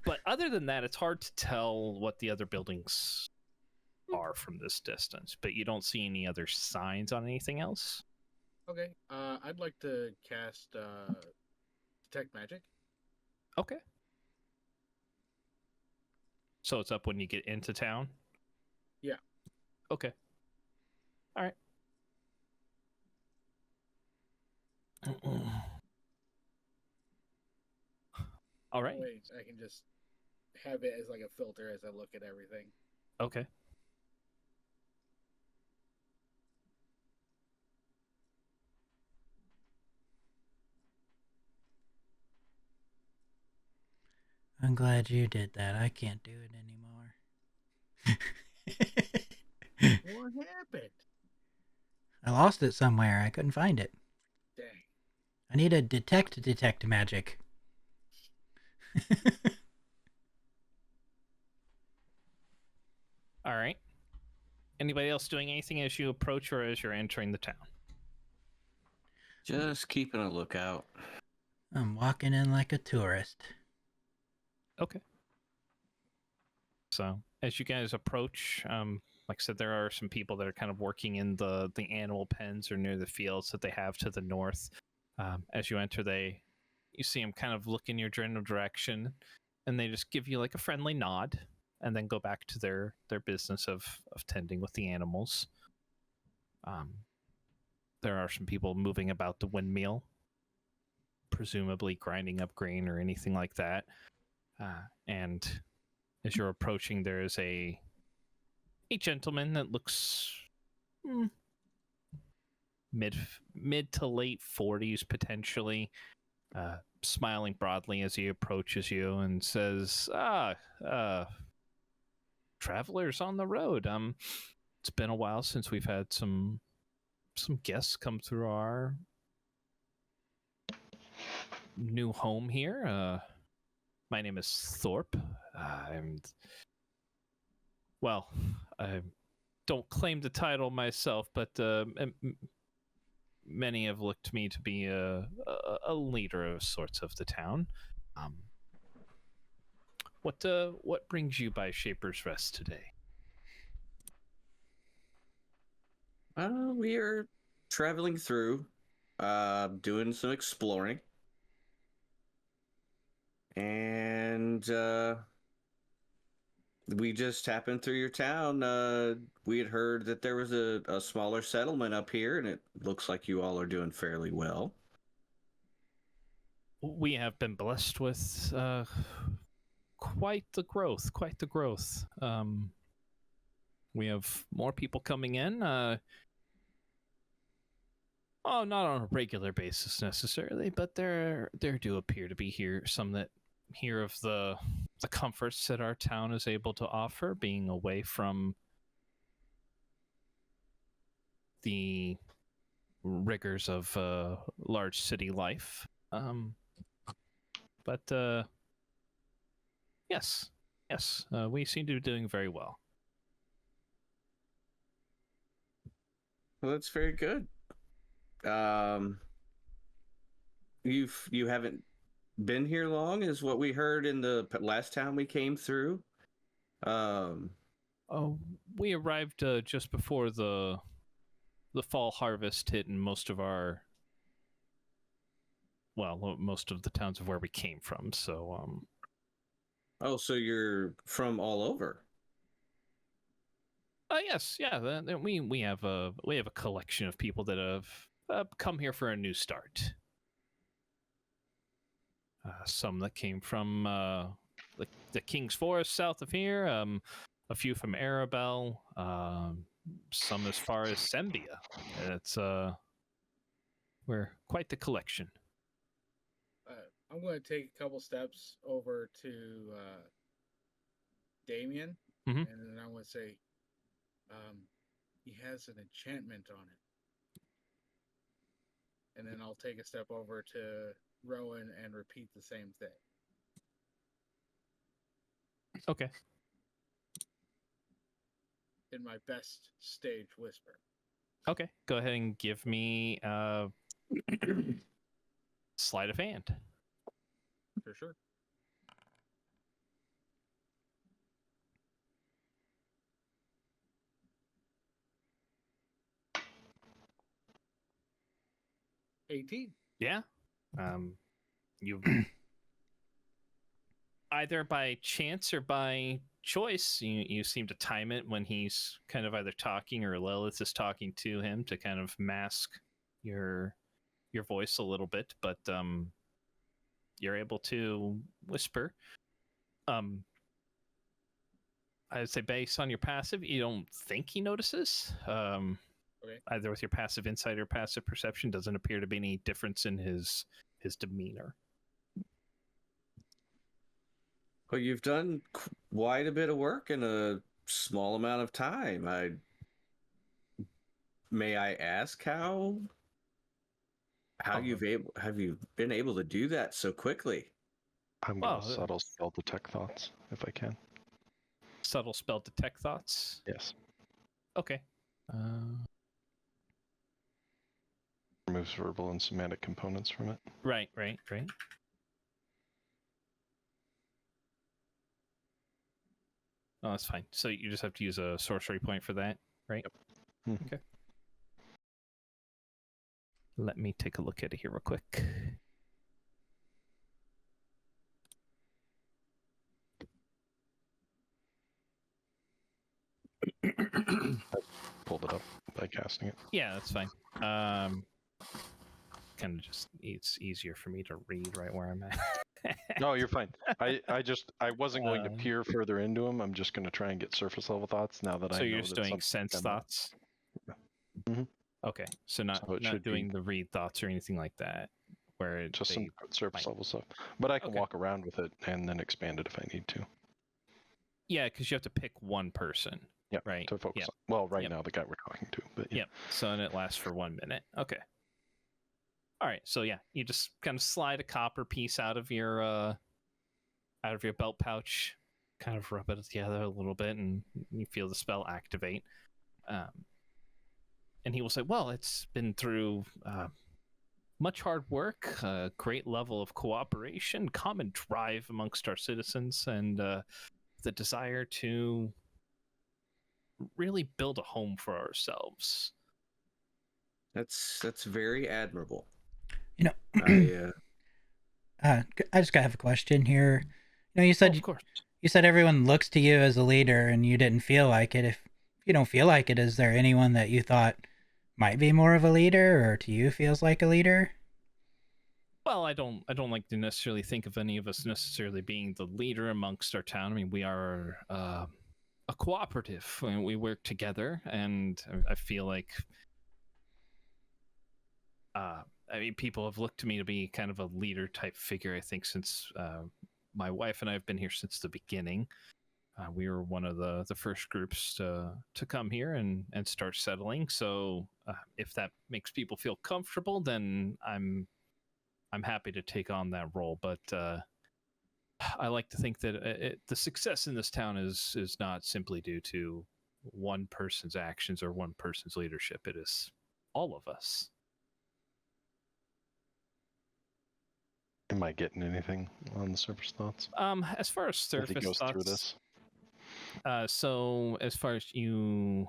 But other than that, it's hard to tell what the other buildings are from this distance. But you don't see any other signs on anything else. Okay. I'd like to cast Detect Magic. Okay. So it's up when you get into town? Yeah. Okay. All right. All right. Wait, I can just have it as like a filter as I look at everything. Okay. I'm glad you did that. I can't do it anymore. What happened? I lost it somewhere. I couldn't find it. Dang. I need a detect magic. All right. Anybody else doing anything as you approach or as you're entering the town? Just keeping a lookout. I'm walking in like a tourist. Okay. So as you guys approach, like I said, there are some people that are kind of working in the animal pens or near the fields that they have to the north. As you enter, you see them kind of look in your general direction, and they just give you like a friendly nod, and then go back to their business of tending with the animals. There are some people moving about the windmill, presumably grinding up grain or anything like that. And as you're approaching, there is a gentleman that looks mid to late 40s potentially, smiling broadly as he approaches you and says, travelers on the road. It's been a while since we've had some guests come through our new home here. My name is Thorpe. I don't claim the title myself, but many have looked to me to be a leader of sorts of the town. What brings you by Shaper's Rest today? We are traveling through, doing some exploring. And we just happened through your town. We had heard that there was a smaller settlement up here, and it looks like you all are doing fairly well. We have been blessed with quite the growth. We have more people coming in. Not on a regular basis necessarily, but there do appear to be some that hear of the comforts that our town is able to offer, being away from the rigors of large city life. But yes, we seem to be doing very well. Well, that's very good. You haven't been here long, is what we heard in the last town we came through. We arrived just before the fall harvest hit, and most of the towns of where we came from. So, so you're from all over? Yes, yeah. We have a collection of people that have come here for a new start. Some that came from the King's Forest south of here. A few from Arabelle. Some as far as Sembia. It's we're quite the collection. I'm going to take a couple steps over to Damien, Mm-hmm. and then I'm going to say, he has an enchantment on it. And then I'll take a step over to Rowan and repeat the same thing. Okay. In my best stage whisper. Okay. Go ahead and give me sleight of hand. For sure. $18. Yeah. You either by chance or by choice, you seem to time it when he's kind of either talking or Lilith is talking to him to kind of mask your voice a little bit, but you're able to whisper. I'd say based on your passive, you don't think he notices. Okay. Either with your passive insight or passive perception, doesn't appear to be any difference in his demeanor. Well, you've done quite a bit of work in a small amount of time. May I ask how have you been able to do that so quickly? I'm going to subtle spell detect thoughts if I can. Subtle spell detect thoughts. Yes. Okay. Removes verbal and semantic components from it. Right. Oh, that's fine. So you just have to use a sorcery point for that, right? Yep. Okay. Let me take a look at it here real quick. Pulled it up by casting it. Yeah, that's fine. Kind of just, it's easier for me to read right where I'm at. No, you're fine. I wasn't going to peer further into them. I'm just going to try and get surface level thoughts now that I know. So you're just doing sense thoughts? Mm-hmm. Okay, so not doing the read thoughts or anything like that, where just some surface level stuff. But I can walk around with it and then expand it if I need to. Yeah, because you have to pick one person. Yeah, right. To focus on. Well, right now the guy we're talking to, but yeah. Yep. So and it lasts for 1 minute. Okay. All right. So yeah, you just kind of slide a copper piece out of your belt pouch, kind of rub it together a little bit, and you feel the spell activate. And he will say, "Well, it's been through much hard work, a great level of cooperation, common drive amongst our citizens, and the desire to really build a home for ourselves." That's very admirable. You know, I just gotta have a question here. You know, you said of course. You said everyone looks to you as a leader, and you didn't feel like it. If you don't feel like it, is there anyone that you thought might be more of a leader, or to you feels like a leader? Well, I don't like to necessarily think of any of us necessarily being the leader amongst our town. I mean, we are a cooperative. We work together, and I feel like people have looked to me to be kind of a leader type figure. I think since my wife and I have been here since the beginning. We were one of the first groups to come here and start settling. So if that makes people feel comfortable, then I'm happy to take on that role. But I like to think that the success in this town is not simply due to one person's actions or one person's leadership. It is all of us. Am I getting anything on the surface thoughts? As far as surface if he goes thoughts, through this. So as far as you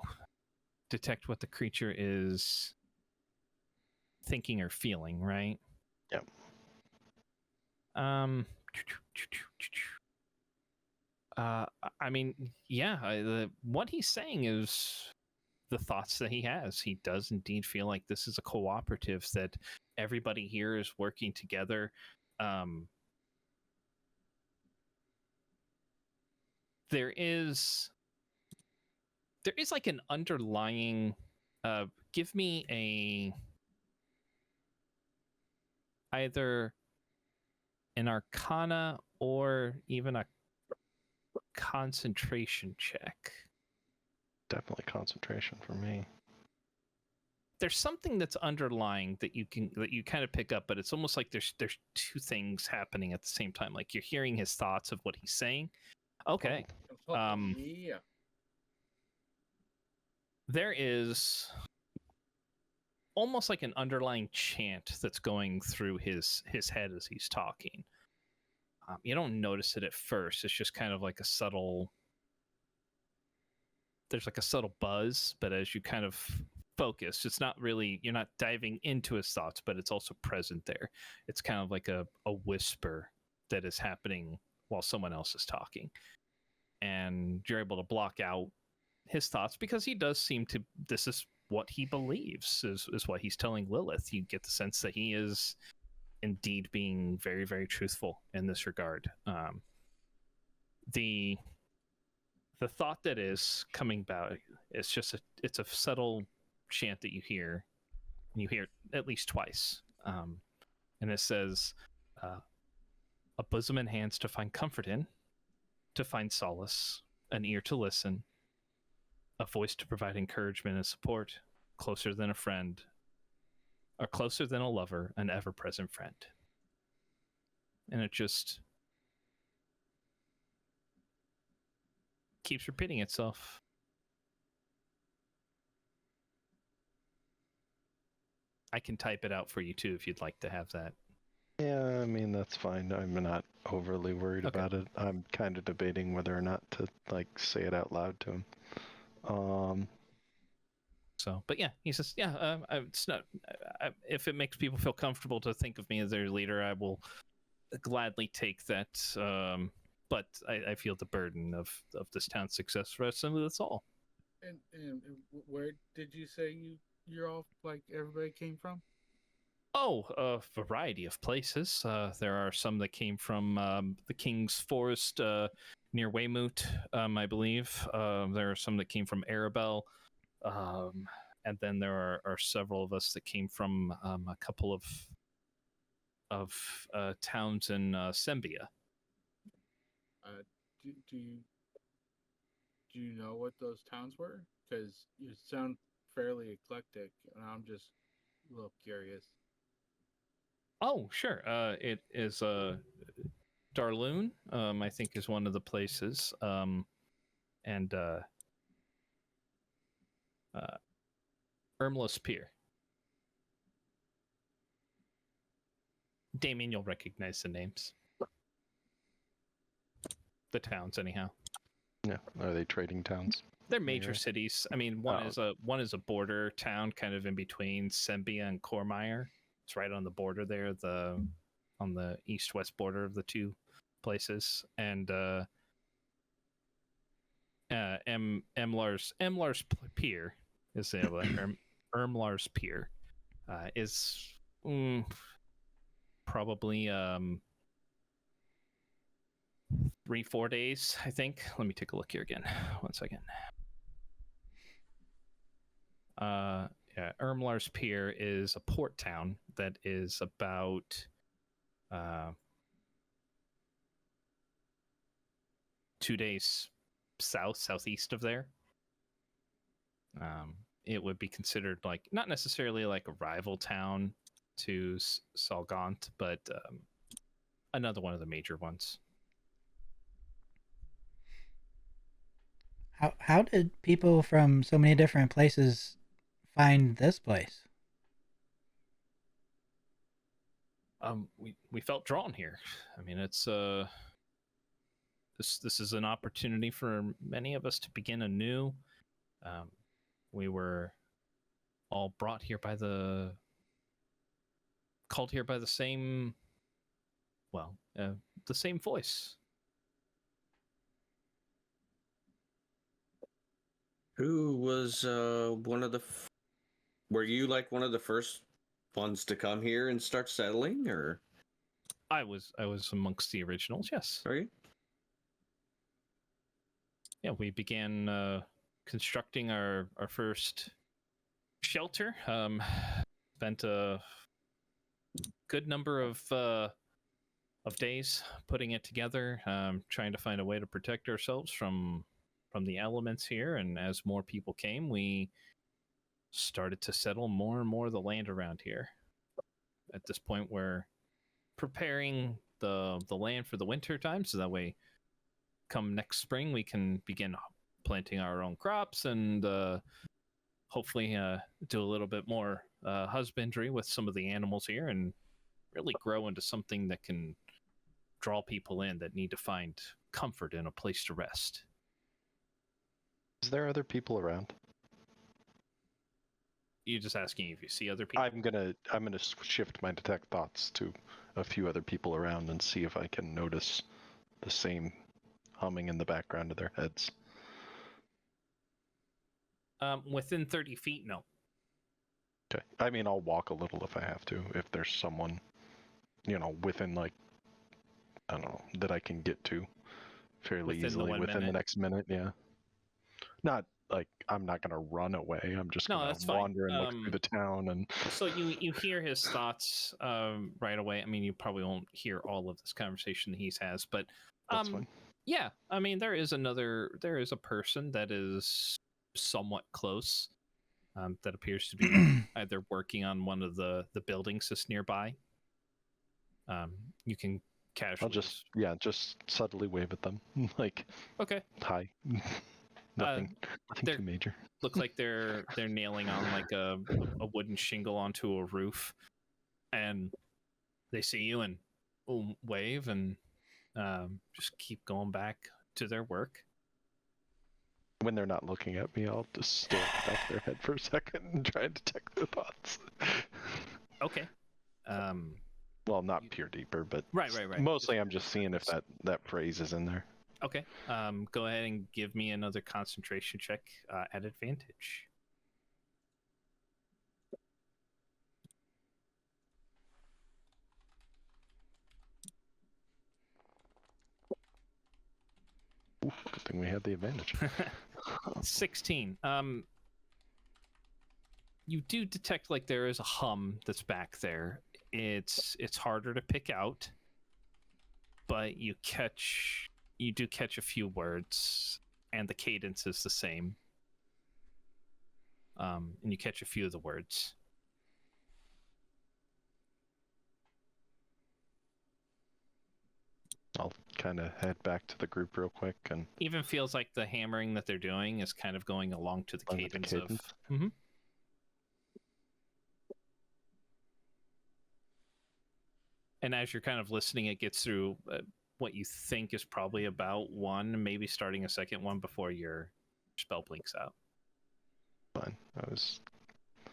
detect what the creature is thinking or feeling, right? Yep. I mean, yeah, what he's saying is the thoughts that he has. He does indeed feel like this is a cooperative, that everybody here is working together. There is like an underlying give me either an arcana or even a concentration check. Definitely concentration for me. There's something that's underlying that you kind of pick up, but it's almost like there's two things happening at the same time. Like you're hearing his thoughts of what he's saying. Okay. Yeah. There is almost like an underlying chant that's going through his head as he's talking. You don't notice it at first. It's just kind of like there's like a subtle buzz, but as you kind of focus, it's not really, you're not diving into his thoughts, but it's also present there. It's kind of like a whisper that is happening while someone else is talking. And you're able to block out his thoughts because he does seem to, this is what he believes is what he's telling Lilith. You get the sense that he is indeed being very, very truthful in this regard. The thought that is coming about, it's a subtle chant that you hear, and you hear it at least twice, and it says, "A bosom and hands to find comfort in, to find solace, an ear to listen, a voice to provide encouragement and support, closer than a friend, or closer than a lover, an ever-present friend." And it just keeps repeating itself. I can type it out for you too if you'd like to have that. Yeah, I mean, that's fine. I'm not overly worried about it. I'm kind of debating whether or not to, like, say it out loud to him. So, but yeah, he says, yeah, it's not. If it makes people feel comfortable to think of me as their leader, I will gladly take that. But I feel the burden of this town's success for us, and that's all. And where did you say you're all, like, everybody came from? Oh, a variety of places. There are some that came from the King's Forest near Weymouth, I believe. There are some that came from Arabelle. And then there are several of us that came from a couple of towns in Sembia. Do you know what those towns were? Because you sound fairly eclectic, and I'm just a little curious. Oh, sure. It is Darloon, I think, is one of the places. And Ermlos Pier. Damien, you'll recognize the names. The towns, anyhow. Yeah, are they trading towns? They're major cities. I mean, one is a border town, kind of in between Sembia and Cormire. It's right on the border there, on the east-west border of the two places. And Emlar's Pier is Ermlar's Pier is probably 3-4 days, I think. Let me take a look here again. 1 second. Yeah, Ermlar's Pier is a port town that is about 2 days southeast of there. It would be considered, like, not necessarily like a rival town to Salgant, but another one of the major ones. How did people from so many different places find this place? We felt drawn here. I mean, it's this is an opportunity for many of us to begin anew. We were all called here by the same, the same voice. Who was one of the? Were you like one of the first ones to come here and start settling, or? I was amongst the originals. Yes. Are you? Yeah, we began constructing our first shelter. Spent a good number of days putting it together, trying to find a way to protect ourselves from the elements here. And as more people came, we started to settle more and more of the land around here. At this point, we're preparing the land for the winter time, so that way, come next spring, we can begin planting our own crops and hopefully do a little bit more husbandry with some of the animals here and really grow into something that can draw people in that need to find comfort in a place to rest. Is there other people around? You're just asking if you see other people? I'm gonna shift my detect thoughts to a few other people around and see if I can notice the same humming in the background of their heads. Within 30 feet, no. Okay. I mean, I'll walk a little if I have to, if there's someone within like, I don't know, that I can get to fairly Within the easily 1 within the minute? next minute. Yeah. Not like I'm not gonna run away. I'm just No, gonna that's fine. wander and look through the town and. So you hear his thoughts right away. I mean, you probably won't hear all of this conversation that he has, but That's fine. yeah. I mean, there is a person that is somewhat close. That appears to be either working on one of the buildings that's nearby. You can casually. Just subtly wave at them, like, okay. hi. Nothing too major. Looks like they're nailing on like a wooden shingle onto a roof, and they see you and wave and just keep going back to their work. When they're not looking at me, I'll just stare at the back of their head for a second and try and detect their thoughts. Okay. Well, not peer deeper, but right. Mostly, I'm just seeing if that phrase is in there. Okay. Go ahead and give me another concentration check at advantage. Oof, good thing we had the advantage. 16. You do detect like there is a hum that's back there. It's harder to pick out, but you do catch a few words, and the cadence is the same. And you catch a few of the words. I'll kind of head back to the group real quick, and even feels like the hammering that they're doing is kind of going along to the cadence of. Mm-hmm. And as you're kind of listening, it gets through what you think is probably about one, maybe starting a second one before your spell blinks out. Fine. I was a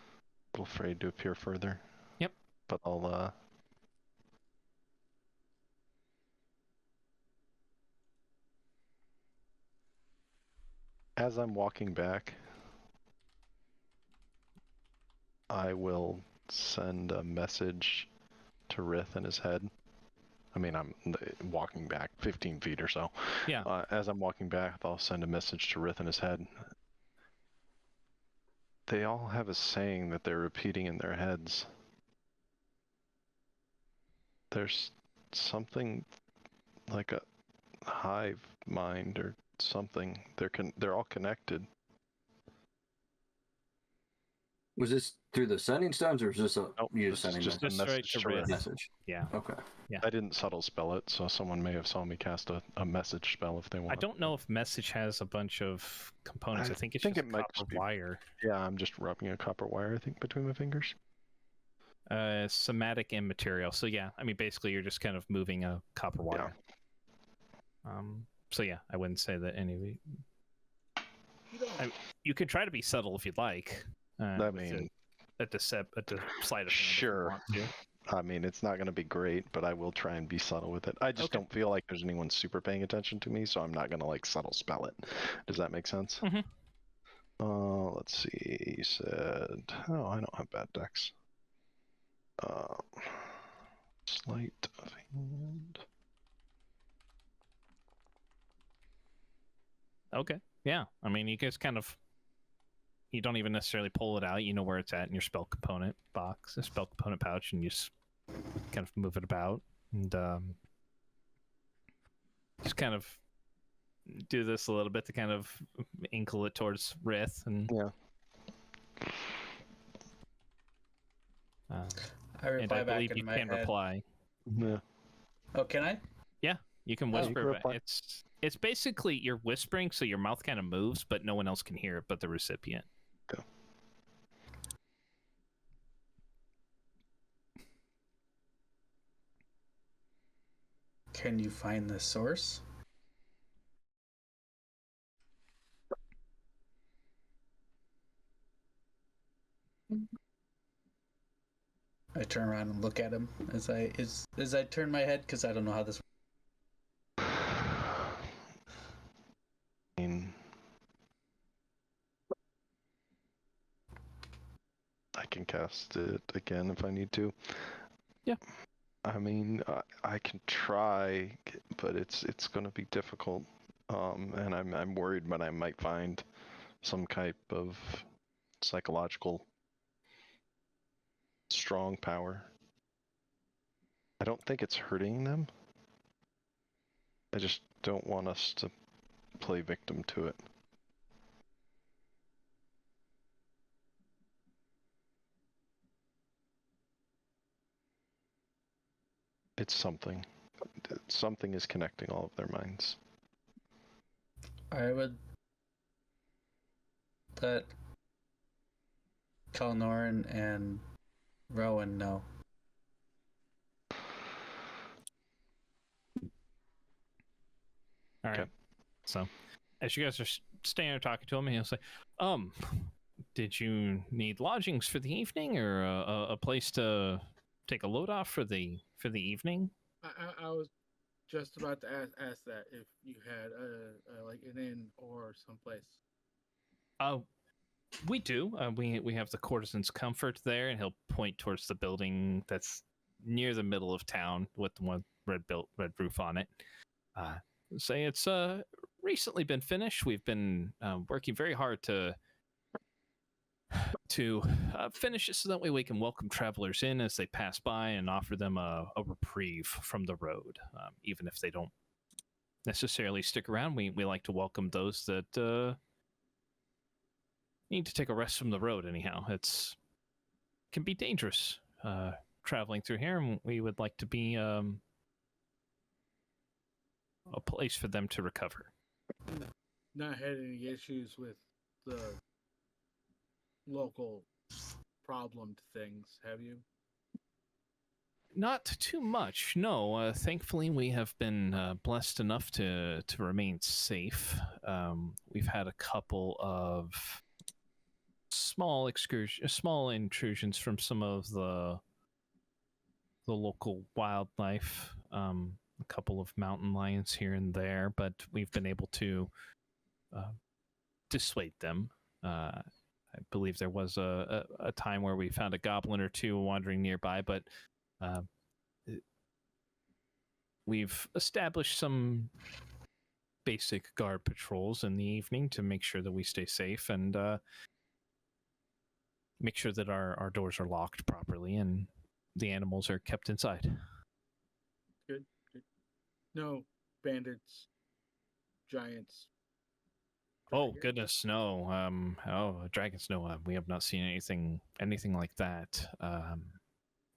little afraid to appear further. Yep. But I'll as I'm walking back, I will send a message to Rith in his head. I mean, I'm walking back 15 feet or so. Yeah. As I'm walking back, I'll send a message to Rith in his head. They all have a saying that they're repeating in their heads. There's something like a hive mind or something. They're all connected. Was this through the sending stones, or was this you sending just a message to Rith? Message? Yeah. Okay. Yeah. I didn't subtle spell it, so someone may have saw me cast a message spell if they want. I don't know if message has a bunch of components. I think it's just a copper wire. Yeah, I'm just rubbing a copper wire, I think, between my fingers. Somatic and material. So yeah, I mean, basically you're just kind of moving a copper wire. Yeah. So yeah, I wouldn't say that any of you. You could try to be subtle if you'd like. I mean, at the sleight of hand. Sure. I mean, it's not going to be great, but I will try and be subtle with it. I just don't feel like there's anyone super paying attention to me, so I'm not going to like subtle spell it. Does that make sense? Mm-hmm. Let's see. You said, oh, I don't have bad decks. Sleight of hand. Okay. Yeah. I mean, you guys kind of. You don't even necessarily pull it out. You know where it's at in your spell component box, a spell component pouch, and you just kind of move it about and just kind of do this a little bit to kind of inkle it towards Rith. And yeah. I reply and I believe you can reply. Yeah. Oh, can I? Yeah, you can whisper. You can it's basically you're whispering, so your mouth kind of moves, but no one else can hear it but the recipient. Go. Can you find the source? I turn around and look at him as I turn my head because I don't know how this works. I mean, I can cast it again if I need to. Yeah. I mean, I can try, but it's going to be difficult. And I'm worried, but I might find some type of psychological strong power. I don't think it's hurting them. I just don't want us to play victim to it. It's something. Something is connecting all of their minds. I would let Kalnorin and Rowan know. All right. Okay. So, as you guys are standing there talking to him, he'll say, did you need lodgings for the evening, or a place to take a load off for the evening?" I was just about to ask that if you had like an inn or someplace. Oh, we do. We have the Courtesan's Comfort there, and he'll point towards the building that's near the middle of town with the one red roof on it. Say it's recently been finished. We've been working very hard to finish it so that way we can welcome travelers in as they pass by and offer them a reprieve from the road. Even if they don't necessarily stick around, we like to welcome those that need to take a rest from the road. Anyhow, can be dangerous traveling through here, and we would like to be a place for them to recover. Not had any issues with the local problemed things, have you? Not too much, no. Thankfully, we have been blessed enough to remain safe. We've had a couple of small intrusions from some of the local wildlife. A couple of mountain lions here and there, but we've been able to dissuade them. I believe there was a time where we found a goblin or two wandering nearby, but we've established some basic guard patrols in the evening to make sure that we stay safe and make sure that our doors are locked properly and the animals are kept inside. Good. No bandits, giants. Oh dragons? goodness, no. Dragons, no. We have not seen anything like that.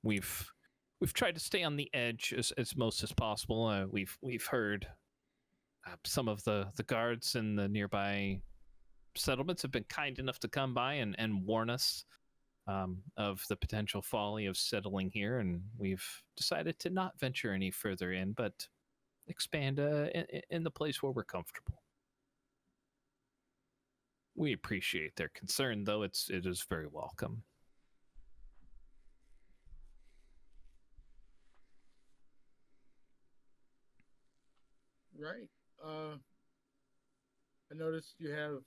We've tried to stay on the edge as most as possible. We've heard some of the guards in the nearby settlements have been kind enough to come by and warn us of the potential folly of settling here, and we've decided to not venture any further in, but expand in the place where we're comfortable. We appreciate their concern, though it is very welcome. Right. I noticed you have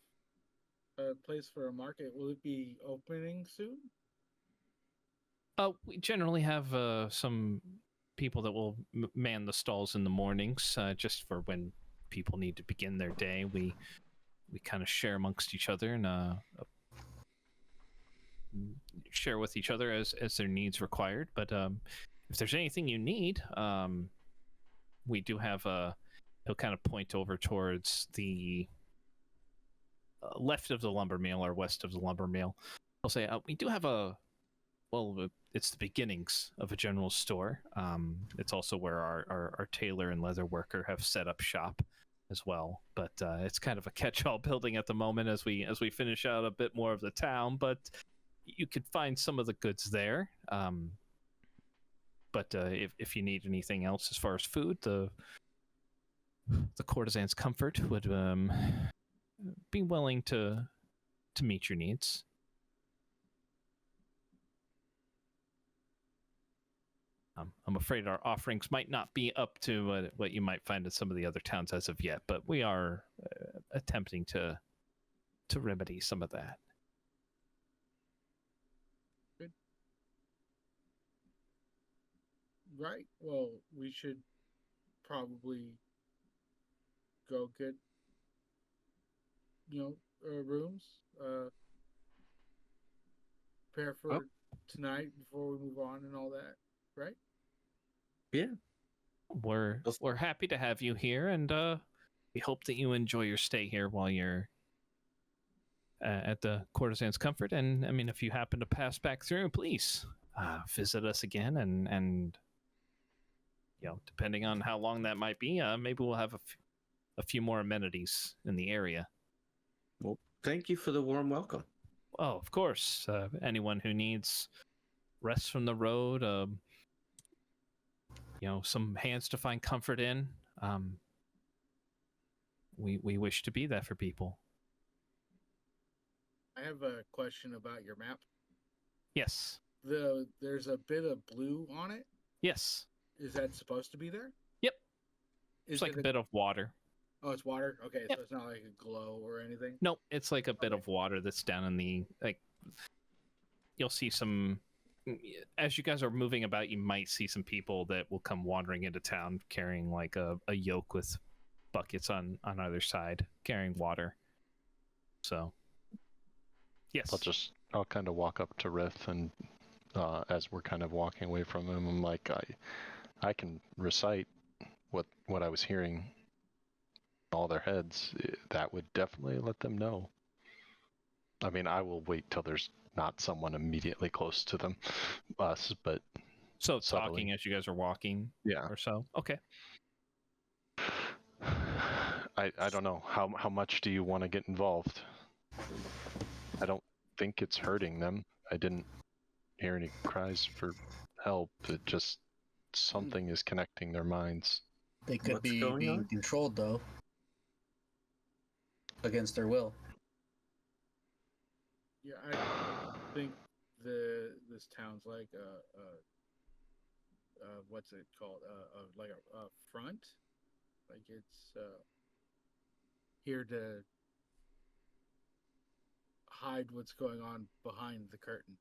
a place for a market. Will it be opening soon? We generally have some people that will man the stalls in the mornings, just for when people need to begin their day. We kind of share amongst each other and share with each other as their needs required. But if there's anything you need, we do have he'll kind of point over towards the left of the lumber mill or west of the lumber mill. He'll say, we do have it's the beginnings of a general store. It's also where our tailor and leather worker have set up shop as well. But it's kind of a catch-all building at the moment as we finish out a bit more of the town. But you could find some of the goods there. But if you need anything else as far as food, the Courtesan's Comfort would be willing to meet your needs. I'm afraid our offerings might not be up to what you might find in some of the other towns as of yet, but we are attempting to remedy some of that. Good. Right. Well, we should probably go get, rooms. Prepare for Oh. tonight before we move on and all that. Right. Yeah. We're happy to have you here, and we hope that you enjoy your stay here while you're at the Courtesan's Comfort. And I mean, if you happen to pass back through, please visit us again, and depending on how long that might be, maybe we'll have a few more amenities in the area. Well, thank you for the warm welcome. Oh, of course. Anyone who needs rest from the road, some hands to find comfort in, we wish to be that for people. I have a question about your map. Yes. There's a bit of blue on it. Yes. Is that supposed to be there? Yep. Is It's like a bit of water. Oh, it's water? Okay, Yep. so it's not like a glow or anything? Nope, it's like a bit of water that's down in the, you'll see some, as you guys are moving about, you might see some people that will come wandering into town carrying like a yoke with buckets on either side, carrying water. So, yes. I'll kind of walk up to Rith, and as we're kind of walking away from him, I'm like, I can recite what I was hearing in all their heads. That would definitely let them know. I mean, I will wait till there's not someone immediately close to us, but So subtly. Talking as you guys are walking, Yeah. or so. Okay. I don't know. How much do you want to get involved? I don't think it's hurting them. I didn't hear any cries for help. It just something is connecting their minds. They could What's be going being on? controlled though, against their will. Yeah, I think this town's like what's it called? Like a front. Like it's here to hide what's going on behind the curtain.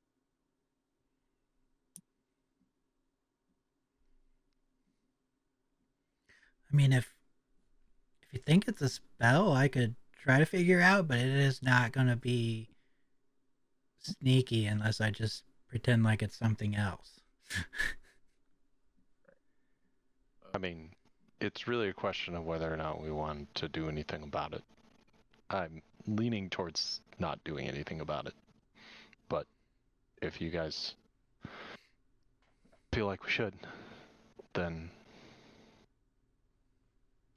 I mean, if you think it's a spell, I could try to figure out, but it is not going to be sneaky unless I just pretend like it's something else. I mean, it's really a question of whether or not we want to do anything about it. I'm leaning towards not doing anything about it. But if you guys feel like we should, then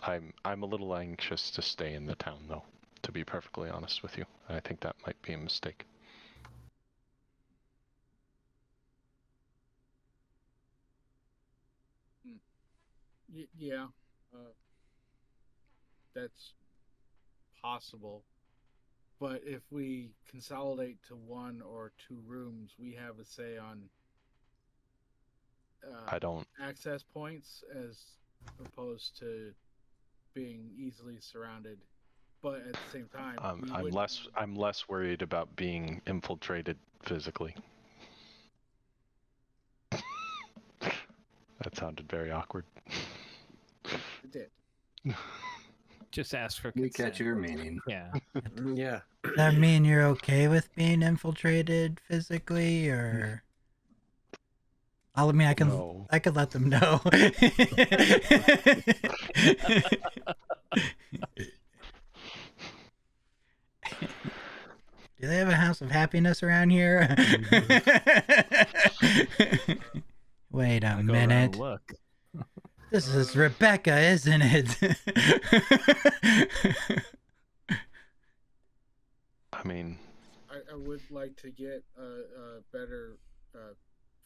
I'm a little anxious to stay in the town, though, to be perfectly honest with you. I think that might be a mistake. Yeah, that's possible. But if we consolidate to one or two rooms, we have a say on I don't. access points as opposed to being easily surrounded. But at the same time, I'm less worried about being infiltrated physically. That sounded very awkward. It did. Just ask for We consent. catch your meaning. Yeah. Yeah. Does that mean you're okay with being infiltrated physically, or? I mean, I could let them know. Do they have a house of happiness around here? Wait a Go around and minute. look. This is Rebecca, isn't it? I mean, I would like to get a better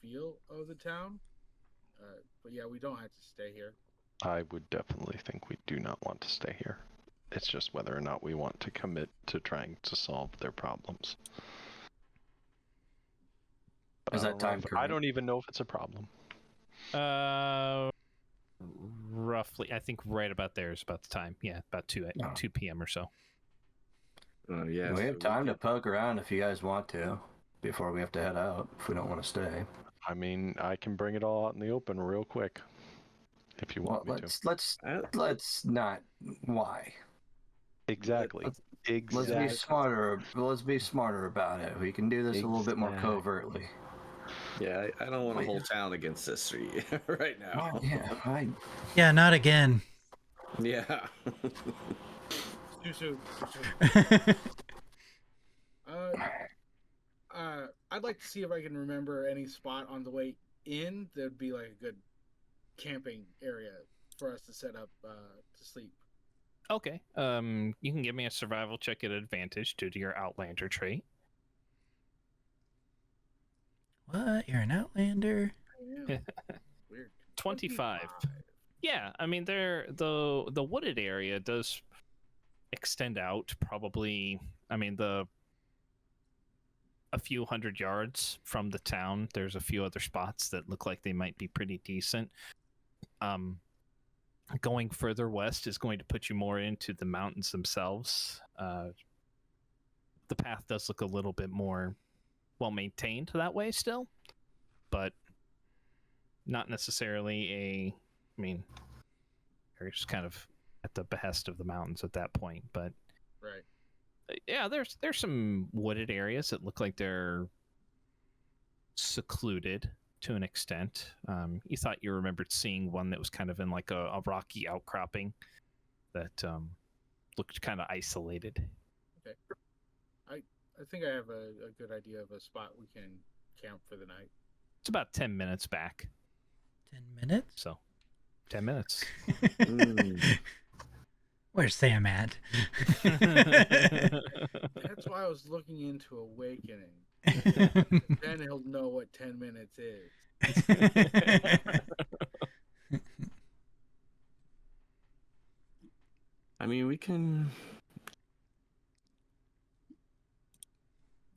feel of the town. But yeah, we don't have to stay here. I would definitely think we do not want to stay here. It's just whether or not we want to commit to trying to solve their problems. Is that time I current? don't even know if it's a problem. Roughly, I think right about there is about the time. Yeah, about 2 p.m. or so. Yeah. We have time to poke around if you guys want to before we have to head out if we don't want to stay. I mean, I can bring it all out in the open real quick, if you Well, want me to. let's not. Why? Exactly. Let's Exactly. be smarter. Let's be smarter about it. We can do this a little bit more Exactly. covertly. Yeah, I don't want a Wait. whole town against this right now. Yeah, Yeah, not again. Yeah. Too soon. Too soon. I'd like to see if I can remember any spot on the way in that'd be like a good camping area for us to set up to sleep. Okay. You can give me a survival check at advantage due to your Outlander trait. What? You're an Outlander? I am. Weird. 25. Yeah, I mean, the wooded area does extend out probably. I mean, a few hundred yards from the town. There's a few other spots that look like they might be pretty decent. Going further west is going to put you more into the mountains themselves. The path does look a little bit more well maintained that way still, but not necessarily I mean, you're just kind of at the behest of the mountains at that point. But Right. yeah, there's some wooded areas that look like they're secluded to an extent. You thought you remembered seeing one that was kind of in like a rocky outcropping that looked kind of isolated. Okay. I think I have a good idea of a spot we can camp for the night. It's about 10 minutes back. 10 minutes? So 10 minutes. Where's Sam at? That's why I was looking into Awakening. Then he'll know what 10 minutes is. I mean, we can.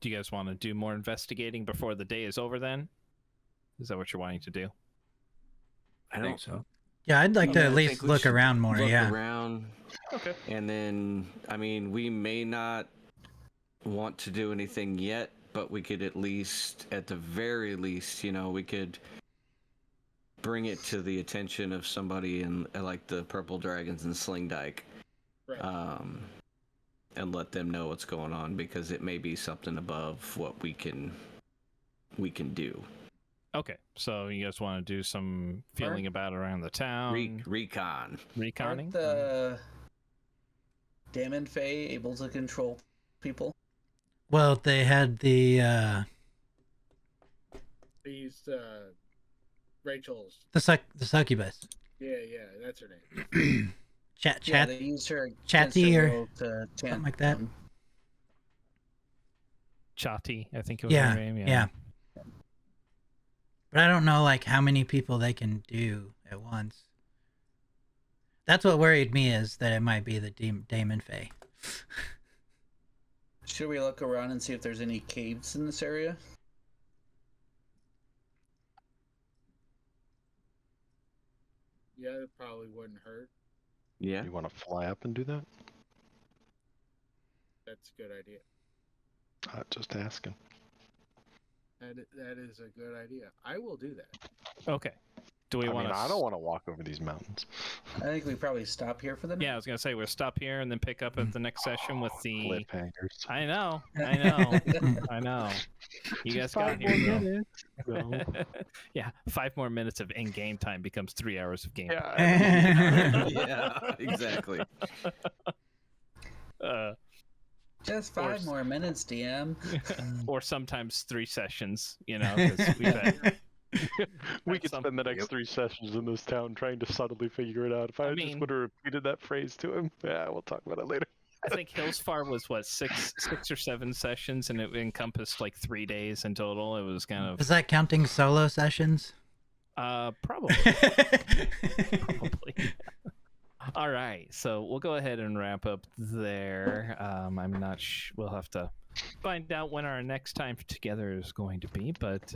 Do you guys want to do more investigating before the day is over then? Is that what you're wanting to do? I think so. Yeah, I'd like to I at least think we look should around more, look yeah. around. Okay. And then, I mean, we may not want to do anything yet, but we could at least, at the very least, we could bring it to the attention of somebody in like the Purple Dragons and Sling Dyke. Right. And let them know what's going on, because it may be something above what we can do. Okay. So you guys want to do some feeling about around the town? Recon. Reconning? Aren't the Damon Fae able to control people? Well, they had the They used Rachel's. succubus. Yeah, that's her name. Yeah, they used her Chatty or to something like that. Chati, I think it was her name. Yeah. But I don't know like how many people they can do at once. That's what worried me, is that it might be the Damon Fae. Should we look around and see if there's any caves in this area? Yeah, it probably wouldn't hurt. Yeah. You want to fly up and do that? That's a good idea. Just asking. That is a good idea. I will do that. Okay. Do we want to? I don't want to walk over these mountains. I think we probably stop here for the night. Yeah, I was gonna say we'll stop here and then pick up at the next session with the. Cliffhangers. I know. I know. You guys got 5 more here. minutes. Yeah, 5 more minutes of in-game time becomes 3 hours of game. Yeah. Yeah, exactly. Just 5 more minutes, DM. Or sometimes 3 sessions. 'Cause we've had, We could spend the next 3 sessions in this town trying to subtly figure it out. If I just would have repeated that phrase to him, yeah, we'll talk about it later. I think Hillsfar was what 6 or 7 sessions, and it encompassed like 3 days in total. It was kind of Is that counting solo sessions? probably. Probably. All right, so we'll go ahead and wrap up there. I'm not we'll have to find out when our next time together is going to be, but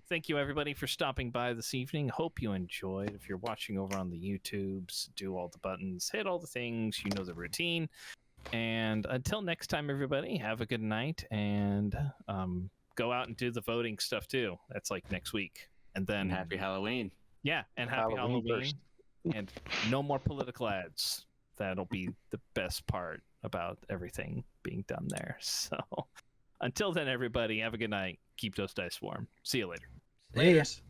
thank you everybody for stopping by this evening. Hope you enjoyed. If you're watching over on the YouTubes, do all the buttons, hit all the things, you know the routine. And until next time, everybody, have a good night, and go out and do the voting stuff too. That's like next week, and then And happy Halloween. yeah, and happy Halloween Halloween, first. and no more political ads. That'll be the best part about everything being done there. So until then, everybody, have a good night. Keep those dice warm. See you later. See ya. Laters.